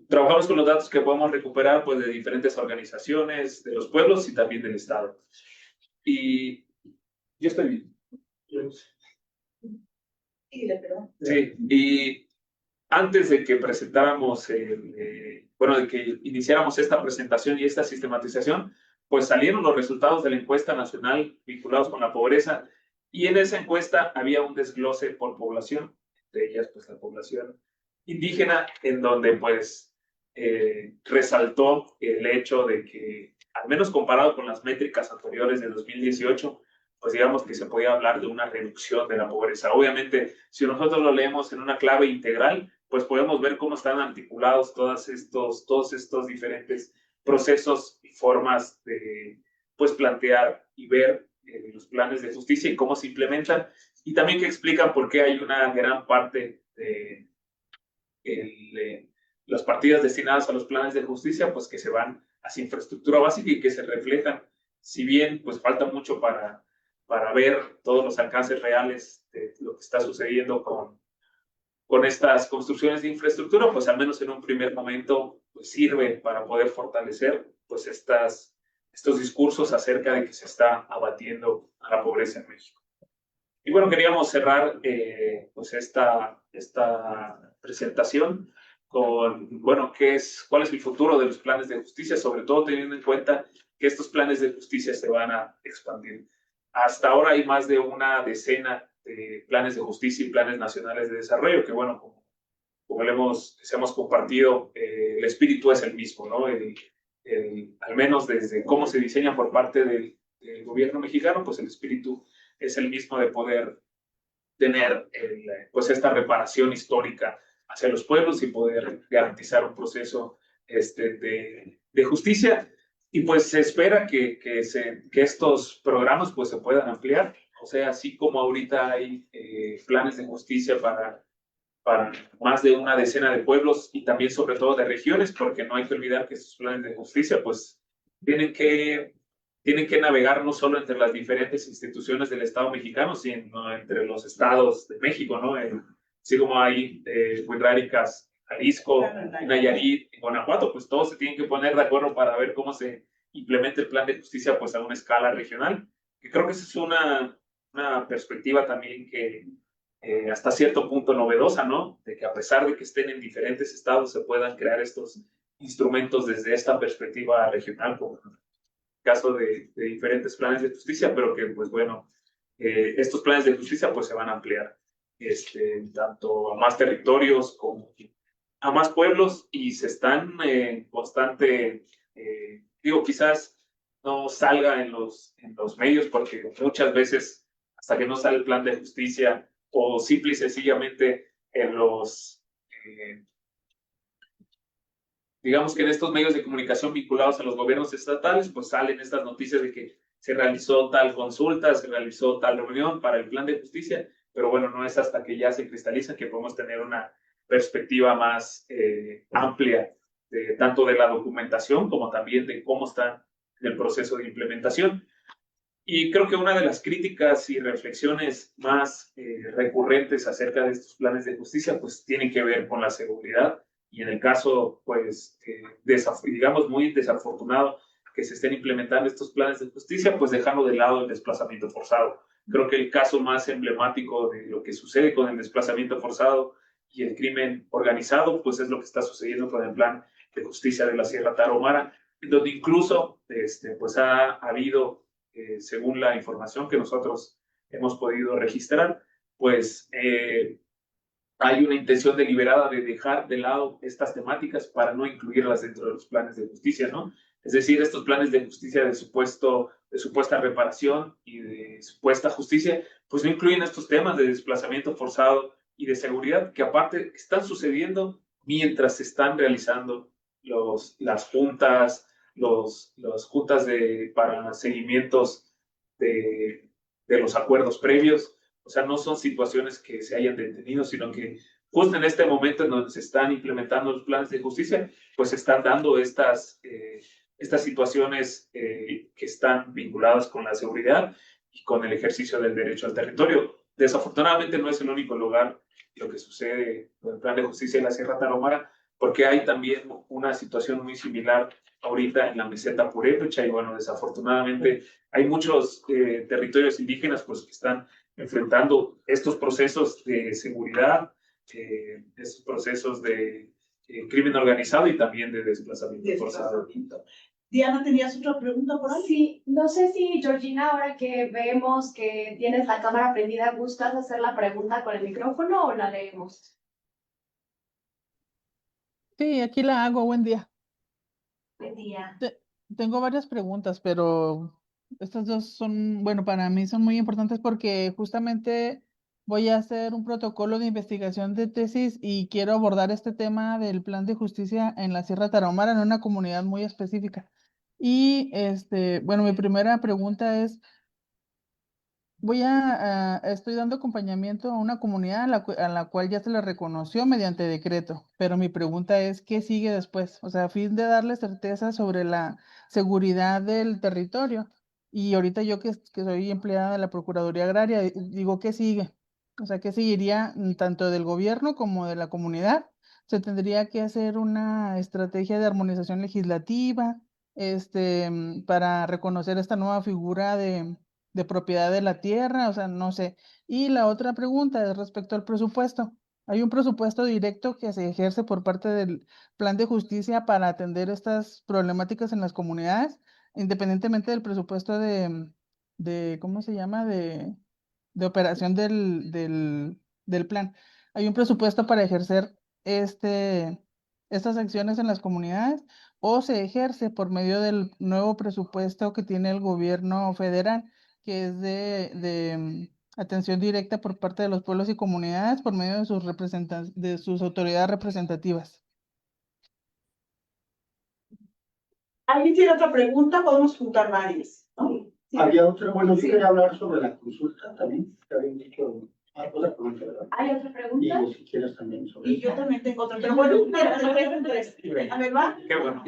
trabajamos con los datos que podemos recuperar pues, de diferentes organizaciones, de los pueblos y también del Estado. Y yo estoy bien. Sí, y antes de que presentáramos, de que iniciáramos esta presentación y esta sistematización, pues salieron los resultados de la encuesta nacional vinculados con la pobreza, y en esa encuesta había un desglose por población, de ellas pues la población indígena, en donde pues resaltó el hecho de que, al menos comparado con las métricas anteriores de 2018, pues digamos que se podía hablar de una reducción de la pobreza. Obviamente, si nosotros lo leemos en una clave integral, pues podemos ver cómo están articulados todos estos diferentes procesos y formas de pues plantear y ver los planes de justicia y cómo se implementan, y también que explican por qué hay una gran parte las partidas destinadas a los planes de justicia, pues que se van hacia infraestructura básica y que se reflejan, si bien pues falta mucho para ver todos los alcances reales de lo que está sucediendo con estas construcciones de infraestructura, pues al menos en un primer momento pues sirve para poder fortalecer pues estos discursos acerca de que se está abatiendo a la pobreza en México. Y bueno, queríamos cerrar pues esta presentación con, bueno, cuál es el futuro de los planes de justicia, sobre todo teniendo en cuenta que estos planes de justicia se van a expandir. Hasta ahora hay más de una decena de planes de justicia y planes nacionales de desarrollo, que bueno, como les hemos compartido, el espíritu es el mismo, ¿no? Al menos desde cómo se diseña por parte del gobierno mexicano, pues el espíritu es el mismo de poder tener pues esta reparación histórica hacia los pueblos y poder garantizar un proceso de justicia. Y pues se espera que estos programas pues se puedan ampliar. O sea, así como ahorita hay planes de justicia para más de una decena de pueblos y también sobre todo de regiones, porque no hay que olvidar que estos planes de justicia pues tienen que navegar no solo entre las diferentes instituciones del Estado mexicano, sino entre los estados de México, ¿no? Así como hay Huirráricas, Jalisco, Nayarit, Guanajuato, pues todos se tienen que poner de acuerdo para ver cómo se implementa el plan de justicia pues a una escala regional. Y creo que esa es una perspectiva también que hasta cierto punto novedosa, ¿no? De que a pesar de que estén en diferentes estados se puedan crear estos instrumentos desde esta perspectiva regional, como caso de diferentes planes de justicia, pero que, pues bueno, estos planes de justicia pues se van a ampliar tanto a más territorios como a más pueblos y se están en constante, digo, quizás no salga en los medios porque muchas veces hasta que no sale el plan de justicia o simple y sencillamente en digamos que en estos medios de comunicación vinculados a los gobiernos estatales, pues salen estas noticias de que se realizó tal consulta, se realizó tal reunión para el plan de justicia, pero bueno, no es hasta que ya se cristaliza que podemos tener una perspectiva más amplia tanto de la documentación como también de cómo está en el proceso de implementación. Y creo que una de las críticas y reflexiones más recurrentes acerca de estos planes de justicia, pues tienen que ver con la seguridad y en el caso, pues, digamos, muy desafortunado que se estén implementando estos planes de justicia, pues dejando de lado el desplazamiento forzado. Creo que el caso más emblemático de lo que sucede con el desplazamiento forzado y el crimen organizado, pues es lo que está sucediendo con el plan de justicia de la Sierra Tarahumara, donde incluso, pues ha habido según la información que nosotros hemos podido registrar, pues hay una intención deliberada de dejar de lado estas temáticas para no incluirlas dentro de los planes de justicia, ¿no? Es decir, estos planes de justicia de supuesta reparación y de supuesta justicia, pues no incluyen estos temas de desplazamiento forzado y de seguridad que aparte están sucediendo mientras se están realizando las juntas, las juntas para seguimientos de los acuerdos previos. O sea, no son situaciones que se hayan detenido, sino que justo en este momento en donde se están implementando los planes de justicia, pues se están dando estas situaciones que están vinculadas con la seguridad y con el ejercicio del derecho al territorio. Desafortunadamente no es el único lugar lo que sucede con el plan de justicia en la Sierra Tarahumara, porque hay también una situación muy similar ahorita en la meseta purépecha y bueno, desafortunadamente hay muchos territorios indígenas pues que están enfrentando estos procesos de seguridad, estos procesos de crimen organizado y también de desplazamiento forzado. Diana, ¿tenías otra pregunta por ahí? Sí, no sé si Georgina, ahora que vemos que tienes la cámara prendida, ¿gustas hacer la pregunta con el micrófono o la leemos? Sí, aquí la hago. Buen día. Buen día. Tengo varias preguntas, pero estas dos son, bueno, para mí son muy importantes porque justamente voy a hacer un protocolo de investigación de tesis y quiero abordar este tema del plan de justicia en la Sierra Tarahumara en una comunidad muy específica. Y bueno, mi primera pregunta es, Estoy dando acompañamiento a una comunidad a la cual ya se le reconoció mediante decreto, pero mi pregunta es, ¿qué sigue después? O sea, a fin de darle certeza sobre la seguridad del territorio. Y ahorita yo que soy empleada de la Procuraduría Agraria, digo, ¿qué sigue? O sea, ¿qué seguiría tanto del gobierno como de la comunidad? Se tendría que hacer una estrategia de armonización legislativa, para reconocer esta nueva figura de propiedad de la tierra, o sea, no sé. Y la otra pregunta es respecto al presupuesto. Hay un presupuesto directo que se ejerce por parte del Plan de Justicia para atender estas problemáticas en las comunidades, independientemente del presupuesto ¿cómo se llama? De operación del plan. Hay un presupuesto para ejercer estas acciones en las comunidades o se ejerce por medio del nuevo presupuesto que tiene el gobierno federal, que es atención directa por parte de los pueblos y comunidades por medio de sus de sus autoridades representativas. ¿Alguien tiene otra pregunta? Podemos juntar varias, ¿no? Sí. Había otra, bueno, yo Sí. quería hablar sobre la consulta también, que habían dicho otra pregunta, ¿verdad? ¿Hay otra pregunta? Y si quieres también sobre Y yo también tengo otra, pero bueno, a ver, va. Qué bueno.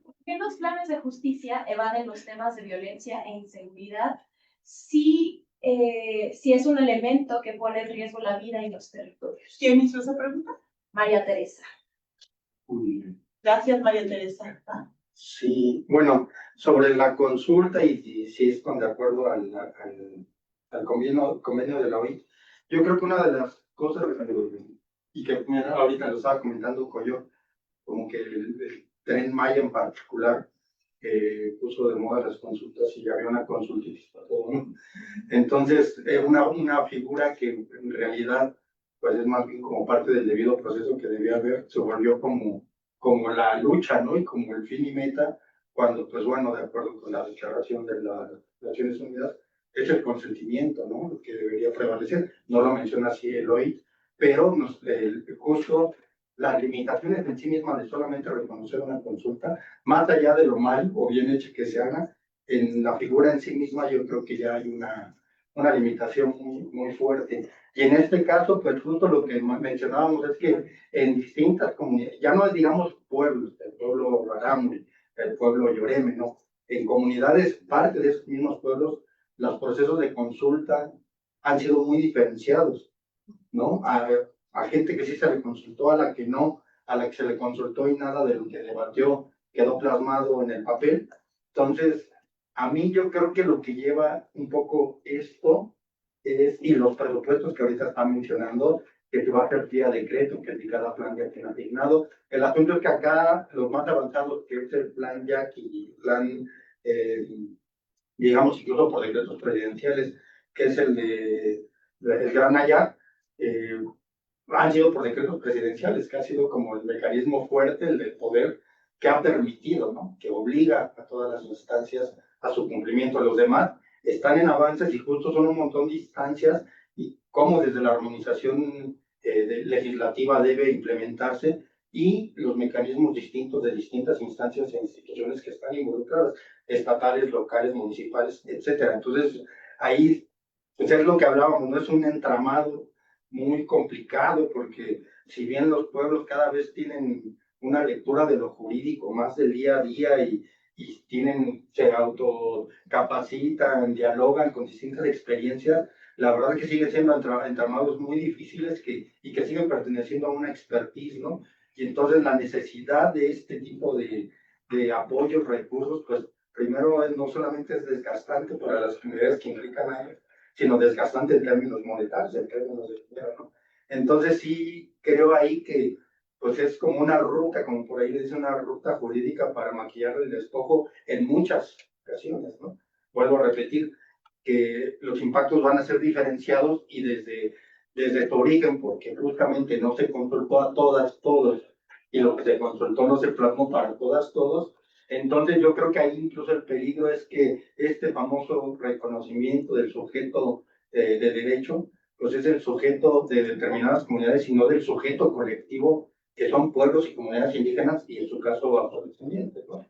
¿Por qué los planes de justicia evaden los temas de violencia e inseguridad si es un elemento que pone en riesgo la vida y los territorios? ¿Quién hizo esa pregunta? María Teresa. Gracias, María Teresa. Sí, bueno, sobre la consulta y si están de acuerdo al convenio de la OIT, yo creo que una de las cosas, y que mira, ahorita lo estaba comentando Coyo, como que el Tren Maya en particular puso de moda las consultas y había una consultita para todo, ¿no? Entonces, una figura que en realidad pues es más bien como parte del debido proceso que debía haber, se volvió como la lucha, ¿no? Y como el fin y meta, cuando, pues bueno, de acuerdo con la declaración de las Naciones Unidas, es el consentimiento, ¿no? Lo que debería prevalecer. No lo menciona así el OIT, pero justo las limitaciones en sí mismas de solamente reconocer una consulta, más allá de lo mal o bien hecho que se haga, en la figura en sí misma yo creo que ya hay una limitación muy fuerte. Y en este caso, pues justo lo que mencionábamos es que en distintas comunidades, ya no digamos pueblos, el pueblo Rarámuri, el pueblo Yoreme, no, en comunidades, parte de esos mismos pueblos, los procesos de consulta han sido muy diferenciados, ¿no? A gente que sí se le consultó, a la que no, a la que se le consultó y nada de lo que debatió quedó plasmado en el papel. Entonces, a mí yo creo que lo que lleva un poco esto y los presupuestos que ahorita están mencionando, que se va a hacer vía decreto, que si cada plan ya tiene asignado. El asunto es que acá los más avanzados, que es el plan Jack y el plan, digamos, incluso por decretos presidenciales, que es el Gran Ayac, han sido por decretos presidenciales, que ha sido como el mecanismo fuerte, el del poder, que ha permitido, ¿no? Que obliga a todas las instancias a su cumplimiento. Los demás están en avances y justo son un montón de instancias y cómo desde la armonización legislativa debe implementarse y los mecanismos distintos de distintas instancias e instituciones que están involucradas, estatales, locales, municipales, etcétera. Entonces, ahí pues es lo que hablábamos, no es un entramado muy complicado, porque si bien los pueblos cada vez tienen una lectura de lo jurídico más del día a día y se autocapacitan, dialogan con distintas experiencias, la verdad es que siguen siendo entramados muy difíciles y que siguen perteneciendo a una expertise, ¿no? Y entonces la necesidad de este tipo de apoyos, recursos, pues primero no solamente es desgastante para las comunidades que implican años, sino desgastante en términos monetarios, en términos de dinero, ¿no? Entonces sí creo ahí que pues es como una ruta, como por ahí dice, una ruta jurídica para maquillar el despojo en muchas ocasiones, ¿no? Vuelvo a repetir que los impactos van a ser diferenciados y desde su origen, porque justamente no se consultó a todas, todos, y lo que se consultó no se plasmó para todas, todos. Entonces yo creo que ahí incluso el peligro es que este famoso reconocimiento del sujeto de derecho, pues es el sujeto de determinadas comunidades y no del sujeto colectivo que son pueblos y comunidades indígenas y en su caso afrodescendientes, ¿no?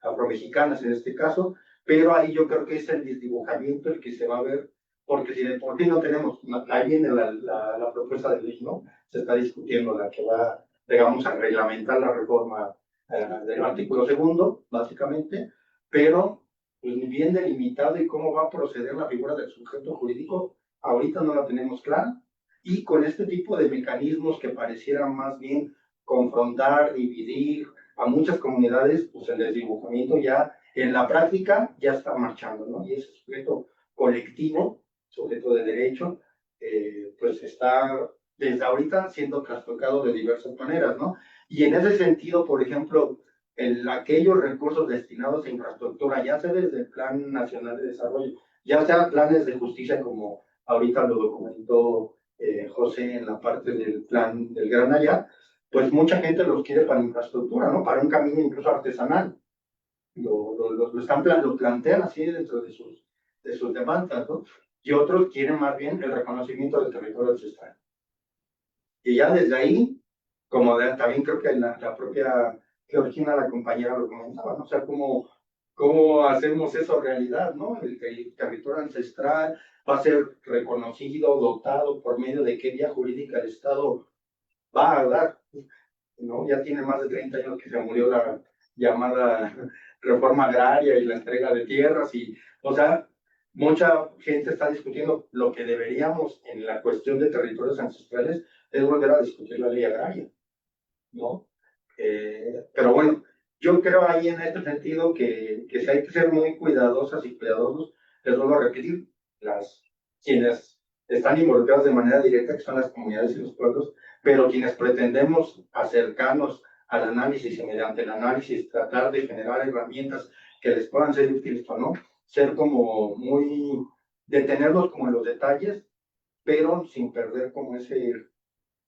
Afromexicanas en este caso, pero ahí yo creo que es el desdibujamiento el que se va a ver, porque si de por sí no tenemos, ahí viene la propuesta de ley, ¿no? Se está discutiendo la que va, digamos, a reglamentar la reforma del artículo segundo, básicamente, pero pues bien delimitado y cómo va a proceder la figura del sujeto jurídico, ahorita no la tenemos clara, y con este tipo de mecanismos que parecieran más bien confrontar, dividir a muchas comunidades, pues el desdibujamiento ya en la práctica ya está marchando, ¿no? Y ese sujeto colectivo, sujeto de derecho, pues está desde ahorita siendo trastocado de diversas maneras, ¿no? Y en ese sentido, por ejemplo, aquellos recursos destinados a infraestructura, ya sea desde el Plan Nacional de Desarrollo, ya sea planes de justicia como ahorita lo documentó José en la parte del plan del Gran Allá, pues mucha gente los quiere para infraestructura, ¿no? Para un camino incluso artesanal. Lo plantean así dentro de sus demandas, ¿no? Y otros quieren más bien el reconocimiento del territorio ancestral. Y ya desde ahí, como también creo que la propia Georgina, la compañera, lo comentaba, ¿no? O sea, cómo hacemos eso realidad, ¿no? El territorio ancestral va a ser reconocido, dotado, por medio de qué vía jurídica el Estado va a dar, ¿no? Ya tiene más de 30 años que se murió la llamada reforma agraria y la entrega de tierras, y, o sea, mucha gente está discutiendo lo que deberíamos en la cuestión de territorios ancestrales es volver a discutir la ley agraria, ¿no? Pero bueno, yo creo ahí en este sentido que sí hay que ser muy cuidadosas y cuidadosos, les vuelvo a repetir, quienes están involucrados de manera directa, que son las comunidades y los pueblos, pero quienes pretendemos acercarnos al análisis y mediante el análisis tratar de generar herramientas que les puedan ser útiles o no, ser como muy, detenernos como en los detalles, pero sin perder como ese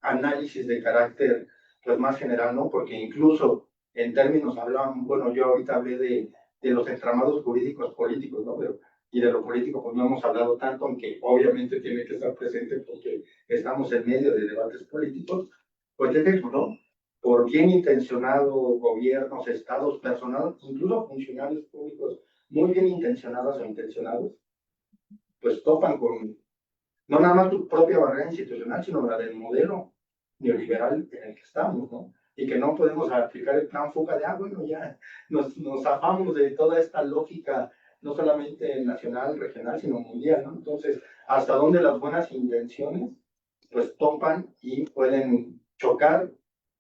análisis de carácter pues más general, ¿no? Porque incluso en términos hablaban, bueno, yo ahorita hablé de los entramados jurídicos políticos, ¿no? Pero, y de lo político pues no hemos hablado tanto, aunque obviamente tiene que estar presente porque estamos en medio de debates políticos, pues es eso, ¿no? Por bien intencionado, gobiernos, estados, personal, incluso funcionarios públicos muy bien intencionados o intencionados, pues topan con no nada más tu propia barrera institucional, sino la del modelo neoliberal en el que estamos, ¿no? Y que no podemos aplicar el plan fuga de, bueno, ya nos zafamos de toda esta lógica, no solamente nacional, regional, sino mundial, ¿no? Entonces, hasta dónde las buenas intenciones, pues topan y pueden chocar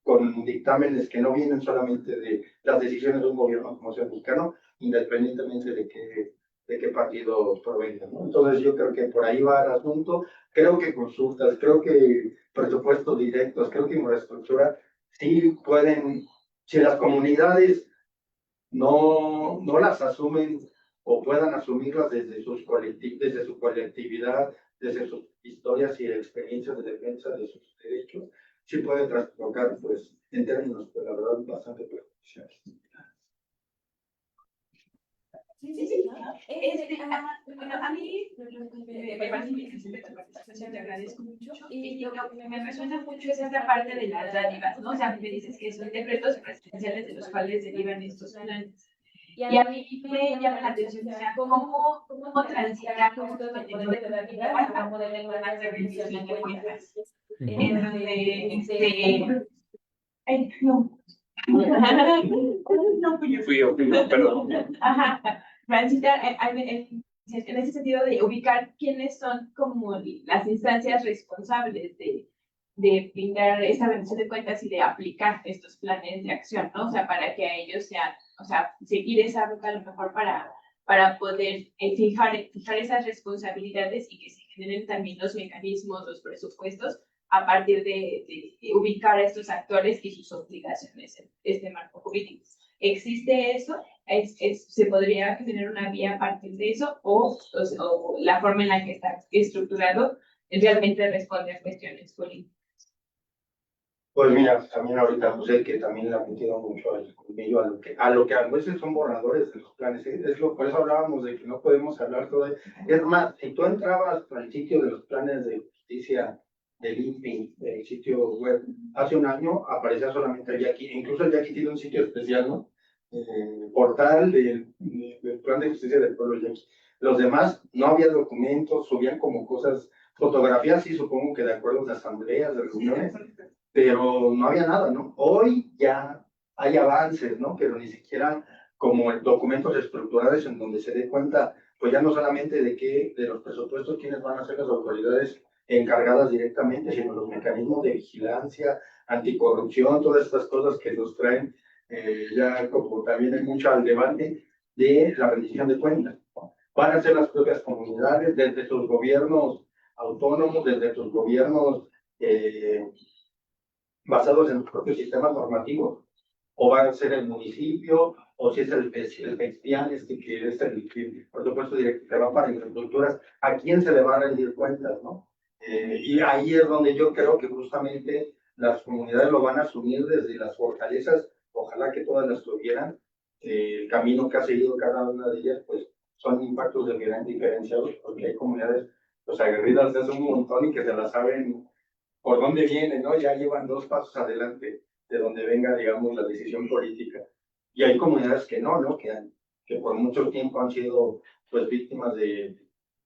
con dictámenes que no vienen solamente de las decisiones de un gobierno como sea mexicano, independientemente de qué partido provenga, ¿no? Entonces yo creo que por ahí va el asunto, creo que consultas, creo que presupuestos directos, creo que infraestructura, sí pueden, si las comunidades no las asumen o puedan asumirlas desde desde su colectividad, desde sus historias y experiencias de defensa de sus derechos, sí puede trastocar, pues, en términos, pues, la verdad, bastante perjudiciales. Sí, claro. Bueno, a mí me parece interesante tu participación, te agradezco mucho. Y lo que me resuena mucho es esta parte de las dádivas, ¿no? O sea, me dices que son decretos presidenciales de los cuales derivan estos planes. Y a mí me llama la atención, o sea, cómo transitar justo del modelo de dádiva a un modelo más de rendición de cuentas. En donde, ay, no. No, fui yo, perdón. Ajá, transitar en ese sentido de ubicar quiénes son como las instancias responsables de brindar esa rendición de cuentas y de aplicar estos planes de acción, ¿no? O sea, para que a ellos sean, o sea, seguir esa ruta a lo mejor para poder fijar esas responsabilidades y que se generen también los mecanismos, los presupuestos a partir de ubicar a estos actores y sus obligaciones en este marco jurídico. ¿Existe eso? ¿Se podría tener una vía a partir de eso? ¿O la forma en la que está estructurado realmente responde a cuestiones políticas? Pues mira, también ahorita José, que también le ha metido mucho al colmillo a lo que a veces son borradores de los planes. Por eso hablábamos de que no podemos hablar todo. Es más, si tú entrabas al sitio de los planes de justicia del INPI, del sitio web, hace un año aparecía solamente el Yaqui, incluso el Yaqui tiene un sitio especial, ¿no? portal del Plan de Justicia del Pueblo de Yankee. Los demás no había documentos, subían como cosas, fotografías, sí, supongo que de acuerdo a asambleas, de reuniones, pero no había nada, ¿no? Hoy ya hay avances, ¿no? Pero ni siquiera como documentos estructurales en donde se dé cuenta, pues ya no solamente de los presupuestos, quiénes van a ser las autoridades encargadas directamente, sino los mecanismos de vigilancia, anticorrupción, todas estas cosas que nos traen ya como también hay mucho al debate de la rendición de cuentas. Van a ser las propias comunidades, desde sus gobiernos autónomos, desde sus gobiernos basados en sus propios sistemas normativos, o va a ser el municipio, o si es el PEXPIAN, que es el presupuesto directo que va para infraestructuras, ¿a quién se le va a rendir cuentas, no? Y ahí es donde yo creo que justamente las comunidades lo van a asumir desde las fortalezas, ojalá que todas las tuvieran, el camino que ha seguido cada una de ellas, pues son impactos de gran diferenciados, porque hay comunidades pues aguerridas desde un montón y que se las saben por dónde vienen, ¿no? Ya llevan 2 pasos adelante de donde venga, digamos, la decisión política. Y hay comunidades que no, ¿no? Que por mucho tiempo han sido, pues, víctimas de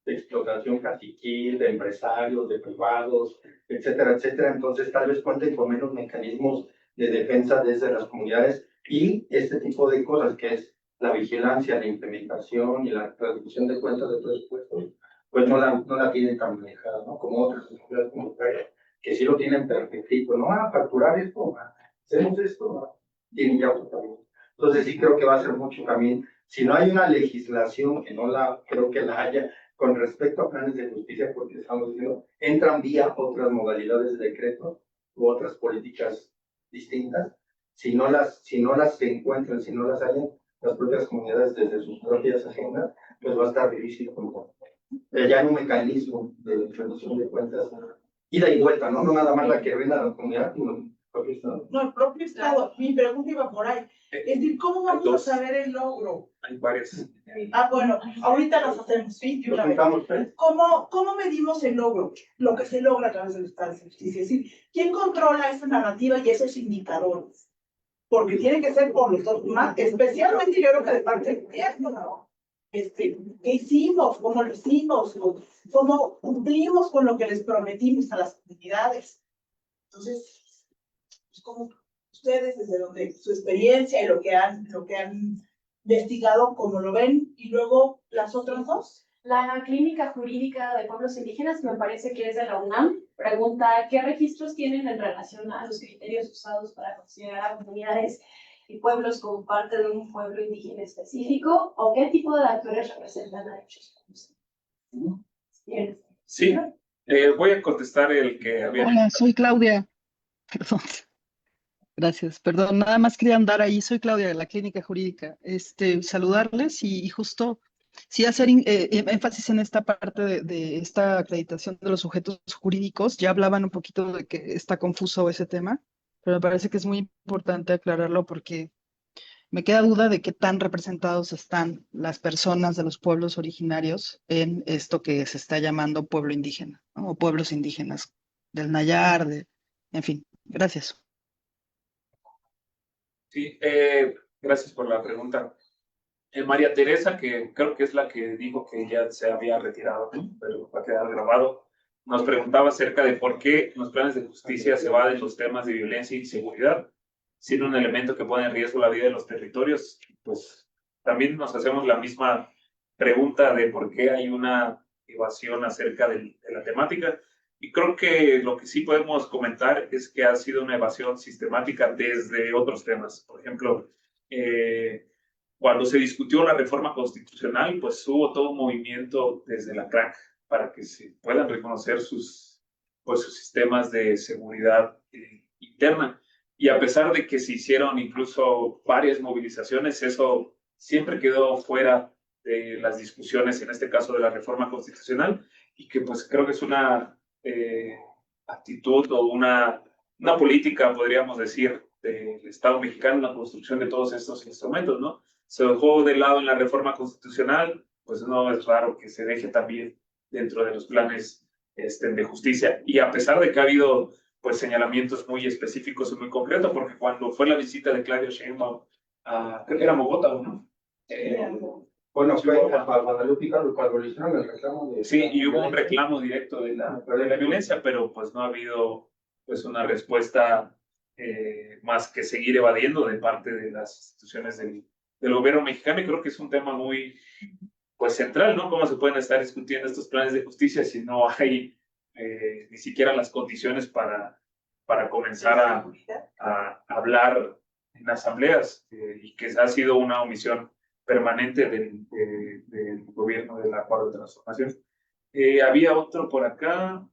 explotación caciquil, de empresarios, de privados, etcétera, etcétera. Entonces, tal vez cuenten con menos mecanismos de defensa desde las comunidades y este tipo de cosas que es la vigilancia, la implementación y la rendición de cuentas de presupuestos, pues no la tienen tan manejada, ¿no? Como otras comunidades comunitarias que sí lo tienen perfectito, no van a facturar esto, hacemos esto, tienen ya otro camino. Entonces sí creo que va a ser mucho también, si no hay una legislación, que no la creo que la haya, con respecto a planes de justicia, porque estamos diciendo, entran vía otras modalidades de decreto u otras políticas distintas, si no las se encuentran, si no las hayan las propias comunidades desde sus propias agendas, pues va a estar difícil como ya hay un mecanismo de rendición de cuentas ida y vuelta, ¿no? No nada más la que rinda la comunidad, sino el propio Estado. No, el propio Estado. Mi pregunta iba por ahí. Es decir, ¿cómo vamos a saber el logro? Hay varias. Bueno, ahorita las hacemos, ¿sí? Nos juntamos, ¿eh? ¿Cómo medimos el logro? Lo que se logra a través del Estado de Justicia. Es decir, ¿quién controla esa narrativa y esos indicadores? Porque tiene que ser por los dos, especialmente yo creo que de parte del gobierno, ¿no? ¿Qué hicimos? ¿Cómo lo hicimos? ¿Cómo cumplimos con lo que les prometimos a las comunidades? Entonces, pues como ustedes, desde donde su experiencia y lo que han investigado, ¿cómo lo ven? Y luego, las otras dos. La Clínica Jurídica de Pueblos Indígenas, me parece que es de la UNAM, pregunta ¿qué registros tienen en relación a los criterios usados para considerar a comunidades y pueblos como parte de un pueblo indígena específico? ¿O qué tipo de actores representan a dichos pueblos? Sí, voy a contestar el que había. Hola, soy Claudia. Perdón. Gracias, perdón, nada más quería andar ahí. Soy Claudia de la Clínica Jurídica. Saludarles y justo sí hacer énfasis en esta parte de esta acreditación de los sujetos jurídicos. Ya hablaban un poquito de que está confuso ese tema, pero me parece que es muy importante aclararlo porque me queda duda de qué tan representados están las personas de los pueblos originarios en esto que se está llamando pueblo indígena, ¿no? O pueblos indígenas del Nayar, en fin. Gracias. Sí, gracias por la pregunta. María Teresa, que creo que es la que dijo que ya se había retirado, ¿no? Pero va a quedar grabado, nos preguntaba acerca de por qué los planes de justicia se van de los temas de violencia y inseguridad, siendo un elemento que pone en riesgo la vida de los territorios. Pues también nos hacemos la misma pregunta de por qué hay una evasión acerca de la temática. Y creo que lo que sí podemos comentar es que ha sido una evasión sistemática desde otros temas. Por ejemplo, cuando se discutió la reforma constitucional, pues hubo todo un movimiento desde la CRAC para que se puedan reconocer sus sistemas de seguridad interna. Y a pesar de que se hicieron incluso varias movilizaciones, eso siempre quedó fuera de las discusiones, en este caso de la reforma constitucional, y que pues creo que es una actitud o una política, podríamos decir, del Estado mexicano en la construcción de todos estos instrumentos, ¿no? Se dejó de lado en la reforma constitucional, pues no es raro que se deje también dentro de los planes de justicia. Y a pesar de que ha habido pues señalamientos muy específicos y muy concretos, porque cuando fue la visita de Claudia Sheinbaum creo que era Mogota, ¿no? Bueno, fue a Guadalupe cuando le hicieron el reclamo de... Sí, y hubo un reclamo directo de la violencia, pero pues no ha habido pues una respuesta más que seguir evadiendo de parte de las instituciones del gobierno mexicano, y creo que es un tema muy pues central, ¿no? ¿Cómo se pueden estar discutiendo estos planes de justicia si no hay ni siquiera las condiciones para comenzar a hablar en asambleas, y que ha sido una omisión permanente del gobierno de la Cuarta Transformación? Había otro por acá.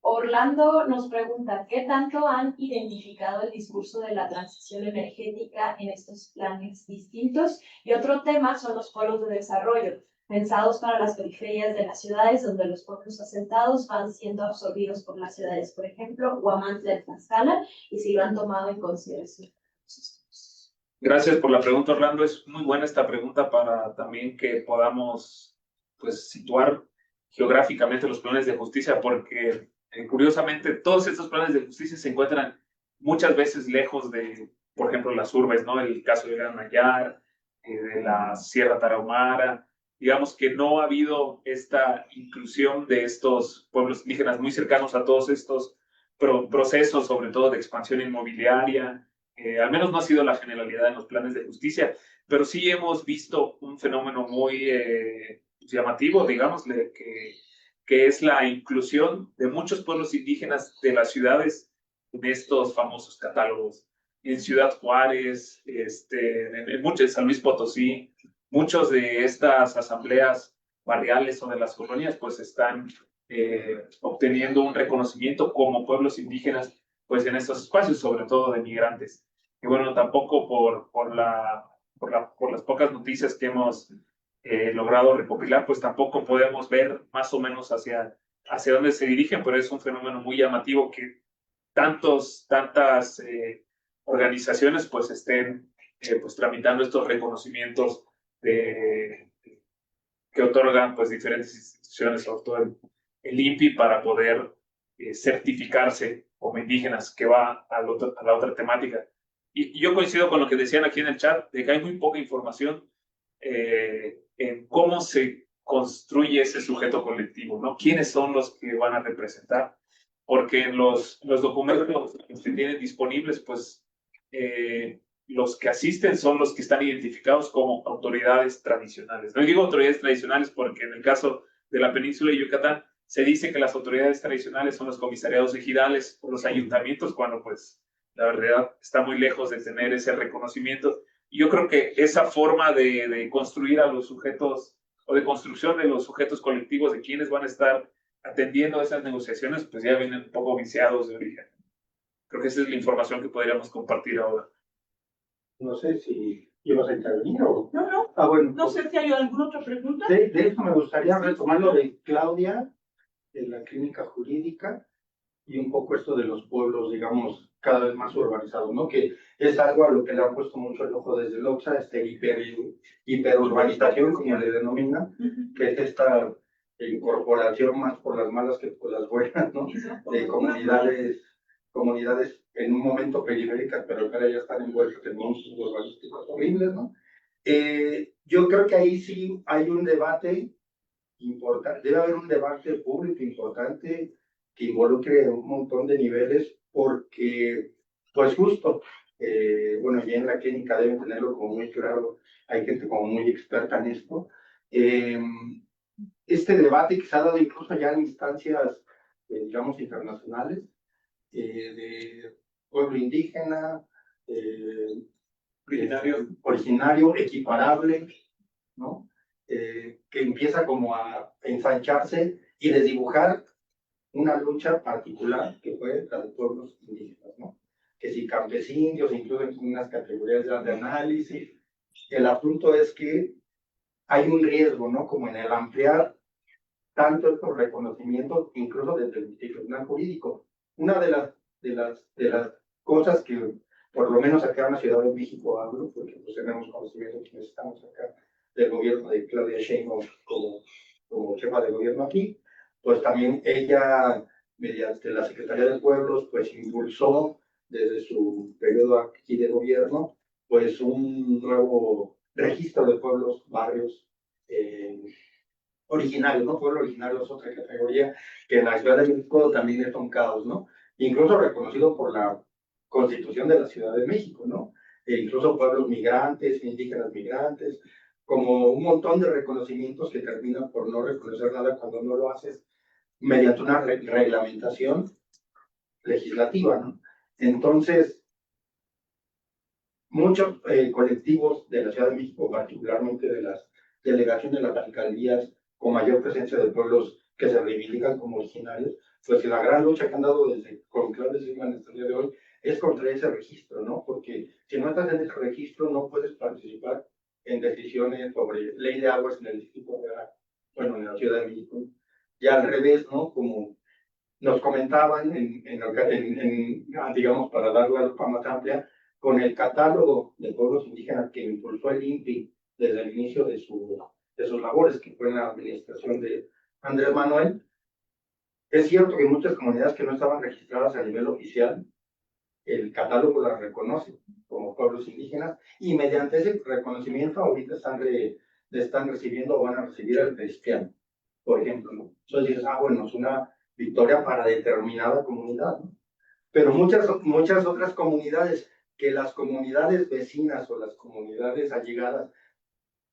Orlando nos pregunta, ¿qué tanto han identificado el discurso de la transición energética en estos planes distintos? Y otro tema son los polos de desarrollo, pensados para las periferias de las ciudades, donde los pueblos asentados van siendo absorbidos por las ciudades, por ejemplo, Huamantla de Tlaxcala, y si lo han tomado en consideración. Gracias por la pregunta, Orlando. Es muy buena esta pregunta para también que podamos pues situar geográficamente los planes de justicia, porque curiosamente todos estos planes de justicia se encuentran muchas veces lejos de, por ejemplo, las urbes, ¿no? El caso de Gran Nayar, de la Sierra Tarahumara. Digamos que no ha habido esta inclusión de estos pueblos indígenas muy cercanos a todos estos procesos, sobre todo de expansión inmobiliaria. Al menos no ha sido la generalidad en los planes de justicia, pero sí hemos visto un fenómeno muy llamativo, digámosle, que es la inclusión de muchos pueblos indígenas de las ciudades en estos famosos catálogos. En Ciudad Juárez, en San Luis Potosí, muchos de estas asambleas barriales o de las colonias pues están obteniendo un reconocimiento como pueblos indígenas pues en estos espacios, sobre todo de migrantes. Y bueno, tampoco por las pocas noticias que hemos logrado recopilar, pues tampoco podemos ver más o menos hacia dónde se dirigen, pero es un fenómeno muy llamativo que tantas organizaciones pues estén pues tramitando estos reconocimientos que otorgan pues diferentes instituciones, sobre todo el INPI, para poder certificarse como indígenas, que va a la otra temática. Y yo coincido con lo que decían aquí en el chat, de que hay muy poca información en cómo se construye ese sujeto colectivo, ¿no? ¿Quiénes son los que van a representar? Porque en los documentos que se tienen disponibles, pues los que asisten son los que están identificados como autoridades tradicionales. No digo autoridades tradicionales porque en el caso de la península de Yucatán se dice que las autoridades tradicionales son los comisariados ejidales o los ayuntamientos, cuando pues la verdad está muy lejos de tener ese reconocimiento. Y yo creo que esa forma de construir a los sujetos, o de construcción de los sujetos colectivos, de quienes van a estar atendiendo a esas negociaciones, pues ya vienen un poco viciados de origen. Creo que esa es la información que podríamos compartir ahora. No sé si ibas a intervenir o... No. Bueno. No sé si hay alguna otra pregunta. De eso me gustaría retomar lo de Claudia, de la clínica jurídica, y un poco esto de los pueblos, digamos, cada vez más urbanizados, ¿no? Que es algo a lo que le han puesto mucho el ojo desde el OXA, hiperurbanización, como le denominan, que es esta incorporación más por las malas que por las buenas, ¿no? De comunidades en un momento periféricas, pero que ahora ya están envueltas en monstruos urbanísticos horribles, ¿no? Yo creo que ahí sí hay un debate importante, debe haber un debate público importante que involucre un montón de niveles, porque, pues justo, bueno, ya en la clínica deben tenerlo como muy claro, hay gente como muy experta en esto. Este debate que se ha dado incluso ya en instancias, digamos, internacionales, de pueblo indígena, originario, equiparable, ¿no? Que empieza como a ensancharse y desdibujar una lucha particular que fue la de pueblos indígenas, ¿no? Que si campesinos, incluso en unas categorías de análisis. El asunto es que hay un riesgo, ¿no? Como en el ampliar tanto estos reconocimientos, incluso desde el institucional jurídico. Una de las cosas que, por lo menos acá en la Ciudad de México hablo, porque pues tenemos conocimiento que estamos acá del gobierno de Claudia Sheinbaum como jefa de gobierno aquí, pues también ella, mediante la Secretaría de Pueblos, pues impulsó desde su periodo aquí de gobierno, pues un nuevo registro de pueblos, barrios originarios, ¿no? Pueblo originario es otra categoría que en la Ciudad de México también es un caos, ¿no? Incluso reconocido por la Constitución de la Ciudad de México, ¿no? E incluso pueblos migrantes, indígenas migrantes, como un montón de reconocimientos que terminan por no reconocer nada cuando no lo haces mediante una reglamentación legislativa, ¿no? Entonces, muchos colectivos de la Ciudad de México, particularmente de las delegaciones de las alcaldías con mayor presencia de pueblos que se reivindican como originarios, pues la gran lucha que han dado desde Conclave Sigman hasta el día de hoy es contra ese registro, ¿no? Porque si no estás en ese registro no puedes participar en decisiones sobre ley de aguas en el distrito federal, bueno, en la Ciudad de México. Y al revés, ¿no? Como nos comentaban, digamos, para darle algo más amplia, con el catálogo de pueblos indígenas que impulsó el INPI desde el inicio de sus labores, que fue en la administración de Andrés Manuel. Es cierto que muchas comunidades que no estaban registradas a nivel oficial, el catálogo las reconoce como pueblos indígenas y mediante ese reconocimiento ahorita están recibiendo o van a recibir el cristiano, por ejemplo, ¿no? Entonces dices, bueno, es una victoria para determinada comunidad, ¿no? Pero muchas otras comunidades, que las comunidades vecinas o las comunidades allegadas,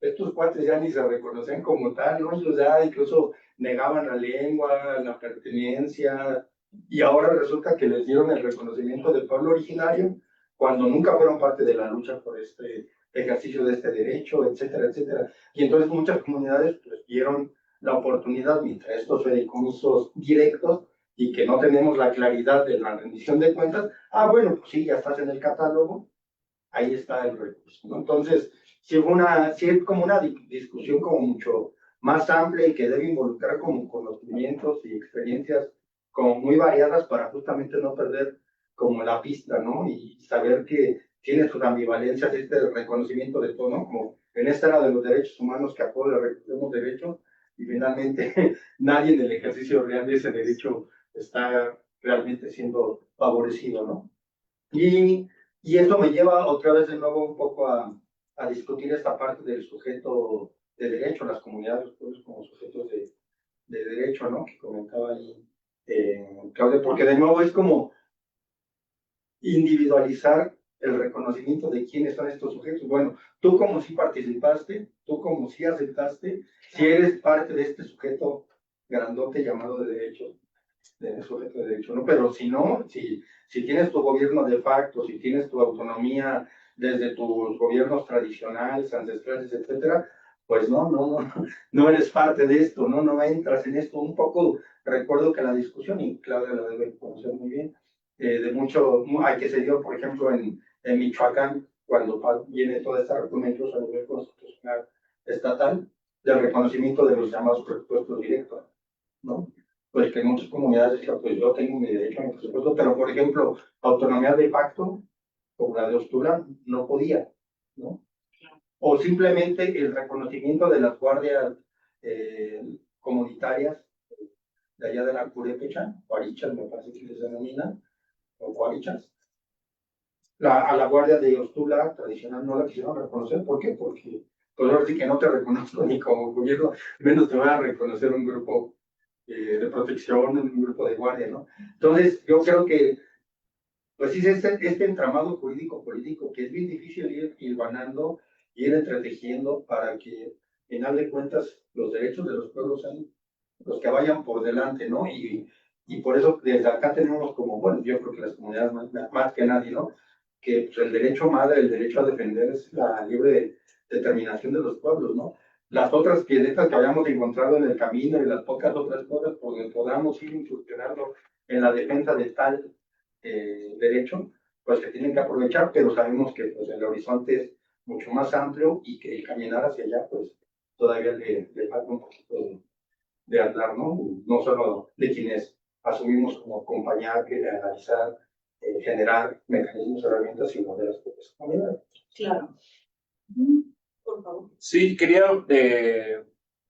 estos cuates ya ni se reconocen como tal, ¿no? Ellos ya incluso negaban la lengua, la pertenencia, y ahora resulta que les dieron el reconocimiento del pueblo originario cuando nunca fueron parte de la lucha por este ejercicio de este derecho, etcétera, etcétera. Y entonces muchas comunidades pues vieron la oportunidad, mientras estos fideicomisos directos y que no tenemos la claridad de la rendición de cuentas, bueno, pues sí, ya estás en el catálogo, ahí está el recurso, ¿no? Entonces, sí es como una discusión como mucho más amplia y que debe involucrar como conocimientos y experiencias como muy variadas para justamente no perder como la pista, ¿no? Y saber que tiene sus ambivalencias este reconocimiento de todo, ¿no? Como en esta era de los derechos humanos que a todos le reconocemos derechos y finalmente nadie en el ejercicio real de ese derecho está realmente siendo favorecido, ¿no? Y eso me lleva otra vez de nuevo un poco a discutir esta parte del sujeto de derecho, las comunidades, los pueblos como sujetos de derecho, ¿no? Que comentaba ahí Claudia, porque de nuevo es como individualizar el reconocimiento de quiénes son estos sujetos. Bueno, tú como si participaste, tú como si aceptaste, si eres parte de este sujeto grandote llamado de derecho, de sujeto de derecho, ¿no? Pero si no, si tienes tu gobierno de facto, si tienes tu autonomía desde tus gobiernos tradicionales, ancestrales, etcétera, pues no eres parte de esto, no entras en esto. Un poco recuerdo que la discusión, y Claudia la debe conocer muy bien, de mucho, que se dio, por ejemplo, en Michoacán, cuando viene toda esta argumentos a nivel constitucional estatal, del reconocimiento de los llamados presupuestos directos, ¿no? Pues que en muchas comunidades decían, pues yo tengo mi derecho a mi presupuesto, pero por ejemplo, autonomía de facto, como la de Ostula, no podía, ¿no? O simplemente el reconocimiento de las guardias comunitarias de allá de la Purépecha, Guarichas, me parece que les denominan, o Guarichas. A la guardia de Ostula tradicional no la quisieron reconocer, ¿por qué? Porque pues ahora sí que no te reconozco ni como gobierno, menos te voy a reconocer un grupo de protección, un grupo de guardia, ¿no? Entonces, yo creo que, pues sí, este entramado jurídico-político que es bien difícil ir hilvanando, ir entretejiendo para que, al final de cuentas, los derechos de los pueblos sean los que vayan por delante, ¿no? Y por eso desde acá tenemos como, bueno, yo creo que las comunidades más que nadie, ¿no? Que pues, el derecho madre, el derecho a defender es la libre determinación de los pueblos, ¿no? Las otras piedretas que hayamos encontrado en el camino y las pocas otras cosas por donde podamos ir incursionando en la defensa de tal derecho, pues se tienen que aprovechar, pero sabemos que pues, el horizonte es mucho más amplio y que el caminar hacia allá, pues todavía le falta un poquito de andar, ¿no? No solo de quienes asumimos como acompañar, analizar, generar mecanismos, herramientas, sino de las propias comunidades. Claro. Por favor. Sí, quería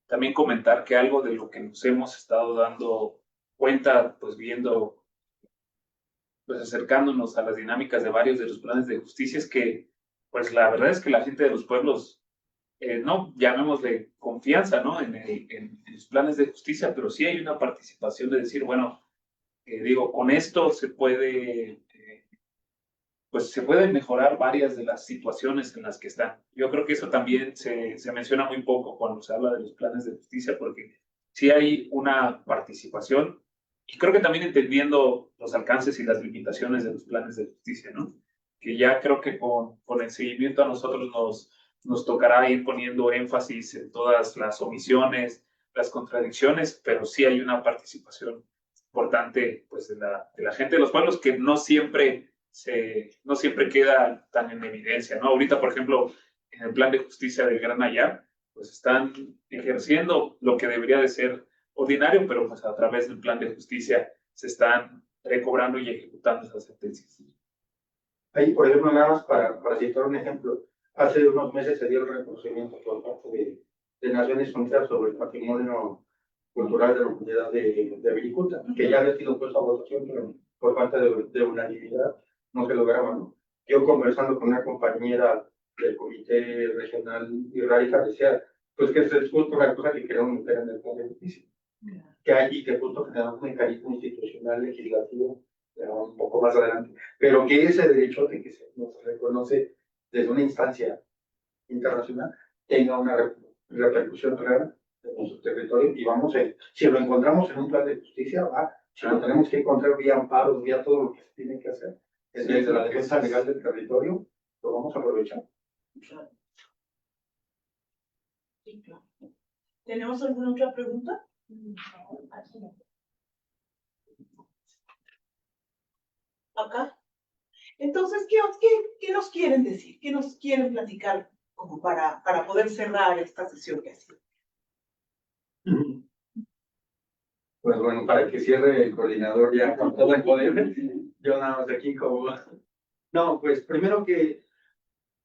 también comentar que algo de lo que nos hemos estado dando cuenta, pues viendo, pues acercándonos a las dinámicas de varios de los planes de justicia, es que pues la verdad es que la gente de los pueblos, no llamémosle confianza, ¿no? En los planes de justicia, pero sí hay una participación de decir, bueno, digo, con esto se puede, pues se pueden mejorar varias de las situaciones en las que están. Yo creo que eso también se menciona muy poco cuando se habla de los planes de justicia, porque sí hay una participación y creo que también entendiendo los alcances y las limitaciones de los planes de justicia, ¿no? Que ya creo que con el seguimiento a nosotros nos tocará ir poniendo énfasis en todas las omisiones, las contradicciones, pero sí hay una participación importante pues, de la gente de los pueblos que no siempre queda tan en evidencia, ¿no? Ahorita, por ejemplo, en el plan de justicia del Gran Ayar, pues están ejerciendo lo que debería de ser ordinario, pero pues a través del plan de justicia se están recobrando y ejecutando esas sentencias. Ahí, por ejemplo, nada más para citar un ejemplo, hace unos meses se dio el reconocimiento por parte de Naciones Unidas sobre el patrimonio cultural de la comunidad de Viricuta, que ya había sido puesto a votación, pero por falta de unanimidad no se lograba, ¿no? Yo conversando con una compañera del Comité Regional Irrárica decía, pues que es justo la cosa que queremos meter en el plan de justicia, que hay y que justo generamos un mecanismo institucional legislativo un poco más adelante, pero que ese derecho de que se nos reconoce desde una instancia internacional tenga una repercusión real en nuestro territorio y vamos a, si lo encontramos en un plan de justicia, va, si lo tenemos que encontrar vía amparos, vía todo lo que se tiene que hacer, desde la defensa legal del territorio, lo vamos a aprovechar. Sí, claro. ¿Tenemos alguna otra pregunta? Acá. Entonces, ¿qué nos quieren decir? ¿Qué nos quieren platicar como para poder cerrar esta sesión que ha sido? Pues bueno, para que cierre el coordinador ya con todo el poder, yo nada más aquí como... No, pues primero que,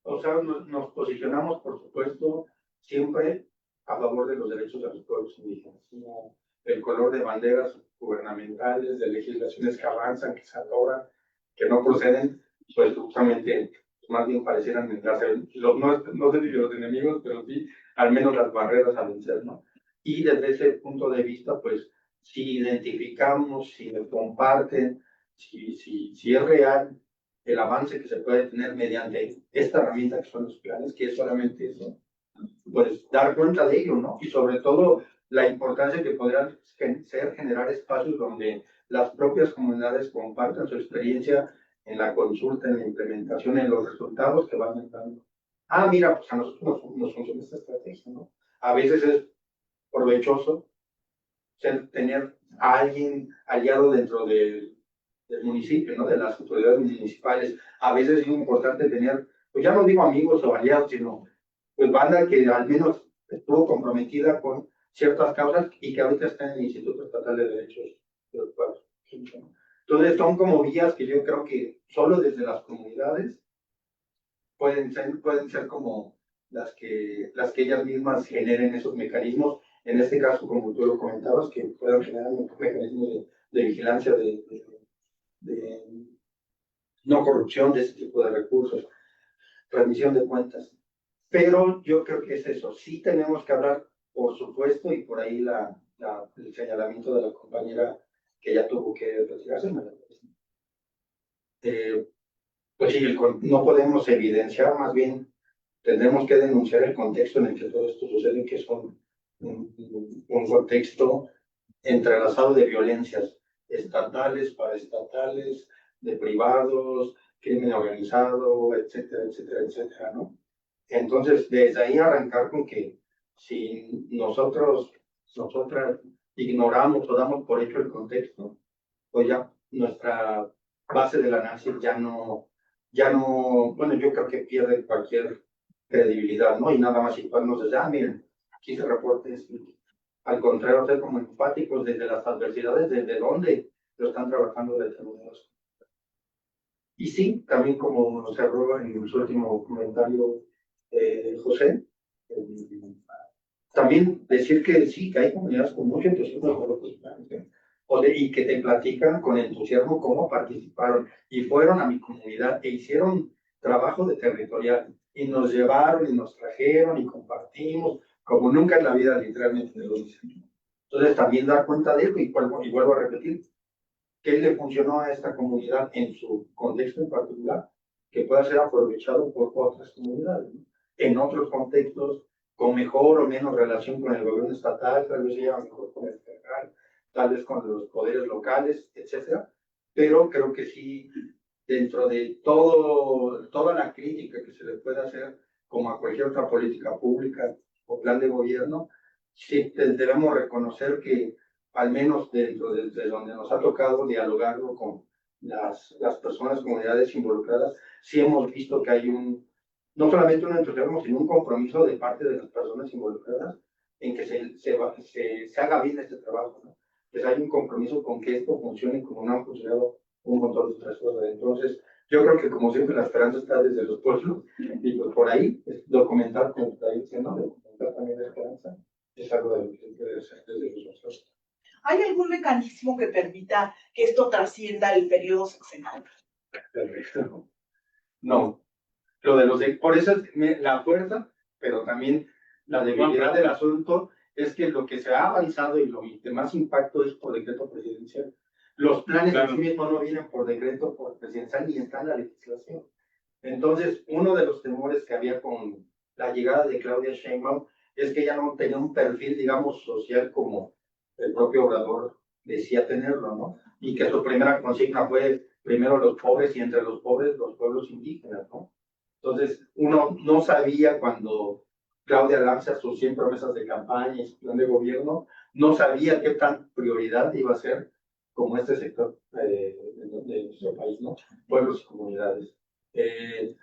o sea, nos posicionamos, por supuesto, siempre a favor de los derechos de los pueblos indígenas. ¿No? El color de banderas gubernamentales, de legislaciones que avanzan, que se atoran, que no proceden, pues justamente más bien parecieran no sé si los enemigos, pero sí al menos las barreras a vencer, ¿no? Y desde ese punto de vista, pues si identificamos, si lo comparten, si es real el avance que se puede tener mediante esta herramienta que son los planes, que es solamente eso, pues dar cuenta de ello, ¿no? Y sobre todo la importancia que podrán ser generar espacios donde las propias comunidades compartan su experiencia en la consulta, en la implementación, en los resultados que van dando. Ah, mira, pues a nosotros nos funciona esta estrategia, ¿no? A veces es provechoso tener a alguien aliado dentro del municipio, ¿no? De las autoridades municipales. A veces es muy importante tener, pues ya no digo amigos o aliados, sino pues banda que al menos estuvo comprometida con ciertas causas y que ahorita está en el Instituto Estatal de Derechos de los Pueblos. Entonces son como vías que yo creo que solo desde las comunidades pueden ser como las que ellas mismas generen esos mecanismos. En este caso, como tú lo comentabas, que puedan generar un mecanismo de vigilancia, de no corrupción de este tipo de recursos, rendición de cuentas. Pero yo creo que es eso. Sí tenemos que hablar, por supuesto, y por ahí el señalamiento de la compañera que ya tuvo que retirarse. Pues sí, no podemos evidenciar, más bien tendremos que denunciar el contexto en el que todo esto sucede, que es un contexto entrelazado de violencias estatales, paraestatales, de privados, crimen organizado, etcétera, etcétera, etcétera, ¿no? Entonces, desde ahí arrancar con que si nosotras ignoramos o damos por hecho el contexto, pues ya nuestra base del análisis ya no, bueno, yo creo que pierde cualquier credibilidad, ¿no? Y nada más situarnos desde, miren, aquí se reporta esto. Al contrario, ser como empáticos desde las adversidades, desde dónde lo están trabajando determinados. Y sí, también como se cerró en su último comentario José, también decir que sí, que hay comunidades con mucho entusiasmo por los planes, y que te platican con entusiasmo cómo participaron y fueron a mi comunidad e hicieron trabajo de territorial. Y nos llevaron y nos trajeron y compartimos, como nunca en la vida, literalmente, de los dicen. Entonces, también dar cuenta de eso y vuelvo a repetir, qué le funcionó a esta comunidad en su contexto en particular, que pueda ser aprovechado por otras comunidades, ¿no? En otros contextos, con mejor o menos relación con el gobierno estatal, tal vez se lleva mejor con el federal, tal vez con los poderes locales, etcétera. Pero creo que sí, dentro de toda la crítica que se le puede hacer, como a cualquier otra política pública o plan de gobierno, sí debemos reconocer que al menos dentro de donde nos ha tocado dialogarlo con las personas, comunidades involucradas, sí hemos visto que hay no solamente un entusiasmo, sino un compromiso de parte de las personas involucradas en que se haga bien este trabajo, ¿no? Pues hay un compromiso con que esto funcione como no han funcionado un montón de otras cosas. Entonces, yo creo que como siempre la esperanza está desde los pueblos y pues por ahí documentar, como está diciendo, documentar también la esperanza es algo de lo que se puede hacer desde los pueblos. ¿Hay algún mecanismo que permita que esto trascienda el periodo sexenal? Perfecto. No. Por eso es la fuerza, pero también la debilidad del asunto es que lo que se ha avanzado y lo de más impacto es por decreto presidencial. Los planes en sí mismos no vienen por decreto presidencial ni está en la legislación. Entonces, uno de los temores que había con la llegada de Claudia Sheinbaum es que ella no tenía un perfil, digamos, social como el propio Obrador decía tenerlo, ¿no? Y que su primera consigna fue primero los pobres y entre los pobres los pueblos indígenas, ¿no? Entonces, uno no sabía cuando Claudia lanza sus 100 promesas de campaña y su plan de gobierno, no sabía qué tan prioridad iba a ser como este sector de nuestro país, ¿no? Pueblos y comunidades.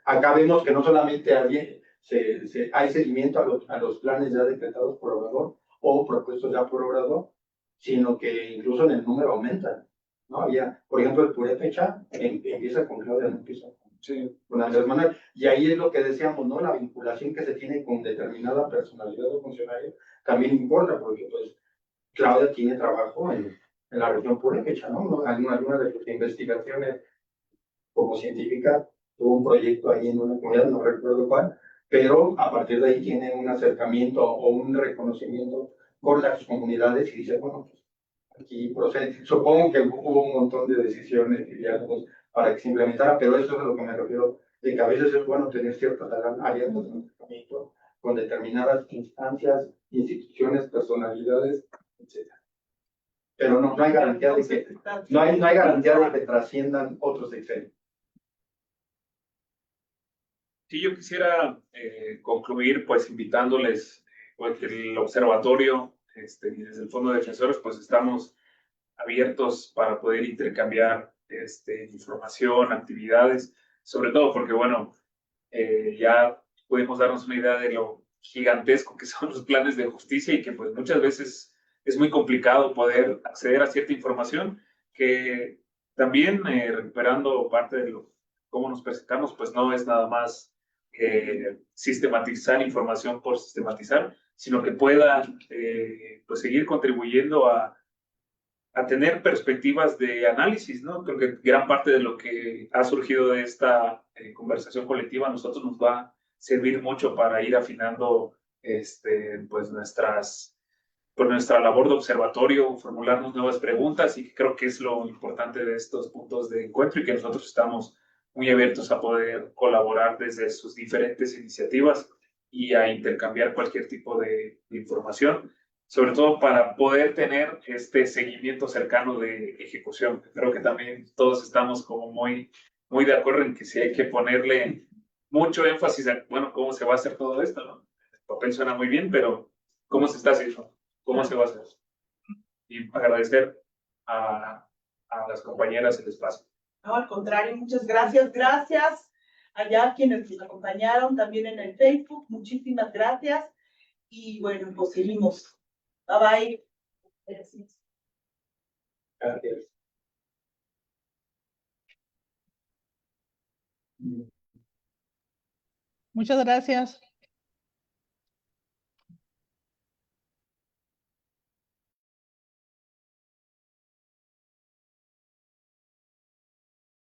Acá vemos que no solamente hay seguimiento a los planes ya decretados por Obrador o propuestos ya por Obrador, sino que incluso en el número aumenta, ¿no? Había, por ejemplo, el Purépecha empieza con Claudia, no empieza con Andrés Manuel. Y ahí es lo que decíamos, ¿no? La vinculación que se tiene con determinada personalidad o funcionario también importa, porque pues Claudia tiene trabajo en la región Purépecha, ¿no? Alguna de sus investigaciones como científica tuvo un proyecto ahí en una comunidad, no recuerdo cuál, pero a partir de ahí tiene un acercamiento o un reconocimiento con las comunidades y dice, bueno, pues aquí procede. Supongo que hubo un montón de decisiones y diálogos para que se implementara, pero eso es a lo que me refiero, de que a veces es bueno tener ciertas áreas de acercamiento con determinadas instancias, instituciones, personalidades, etc. Pero no hay garantía de que no hay garantía de que trasciendan otros sexenios. Sí, yo quisiera concluir pues invitándoles pues, que el observatorio y desde el Fondo de Defensores pues estamos abiertos para poder intercambiar información, actividades, sobre todo porque bueno, ya pudimos darnos una idea de lo gigantesco que son los planes de justicia y que pues muchas veces es muy complicado poder acceder a cierta información que también recuperando parte de cómo nos presentamos, pues no es nada más sistematizar información por sistematizar, sino que pueda pues seguir contribuyendo a tener perspectivas de análisis, ¿no? Creo que gran parte de lo que ha surgido de esta conversación colectiva a nosotros nos va a servir mucho para ir afinando pues nuestra labor de observatorio, formularnos nuevas preguntas y creo que es lo importante de estos puntos de encuentro y que nosotros estamos muy abiertos a poder colaborar desde sus diferentes iniciativas y a intercambiar cualquier tipo de información, sobre todo para poder tener este seguimiento cercano de ejecución. Creo que también todos estamos como muy de acuerdo en que sí hay que ponerle mucho énfasis en, bueno, cómo se va a hacer todo esto, ¿no? El papel suena muy bien, pero ¿cómo se está haciendo? ¿Cómo se va a hacer? Y agradecer a las compañeras el espacio. No, al contrario, muchas gracias. Gracias allá quienes nos acompañaron también en el Facebook. Muchísimas gracias. Y bueno, pues seguimos. Bye bye. Gracias. Gracias. Muchas gracias.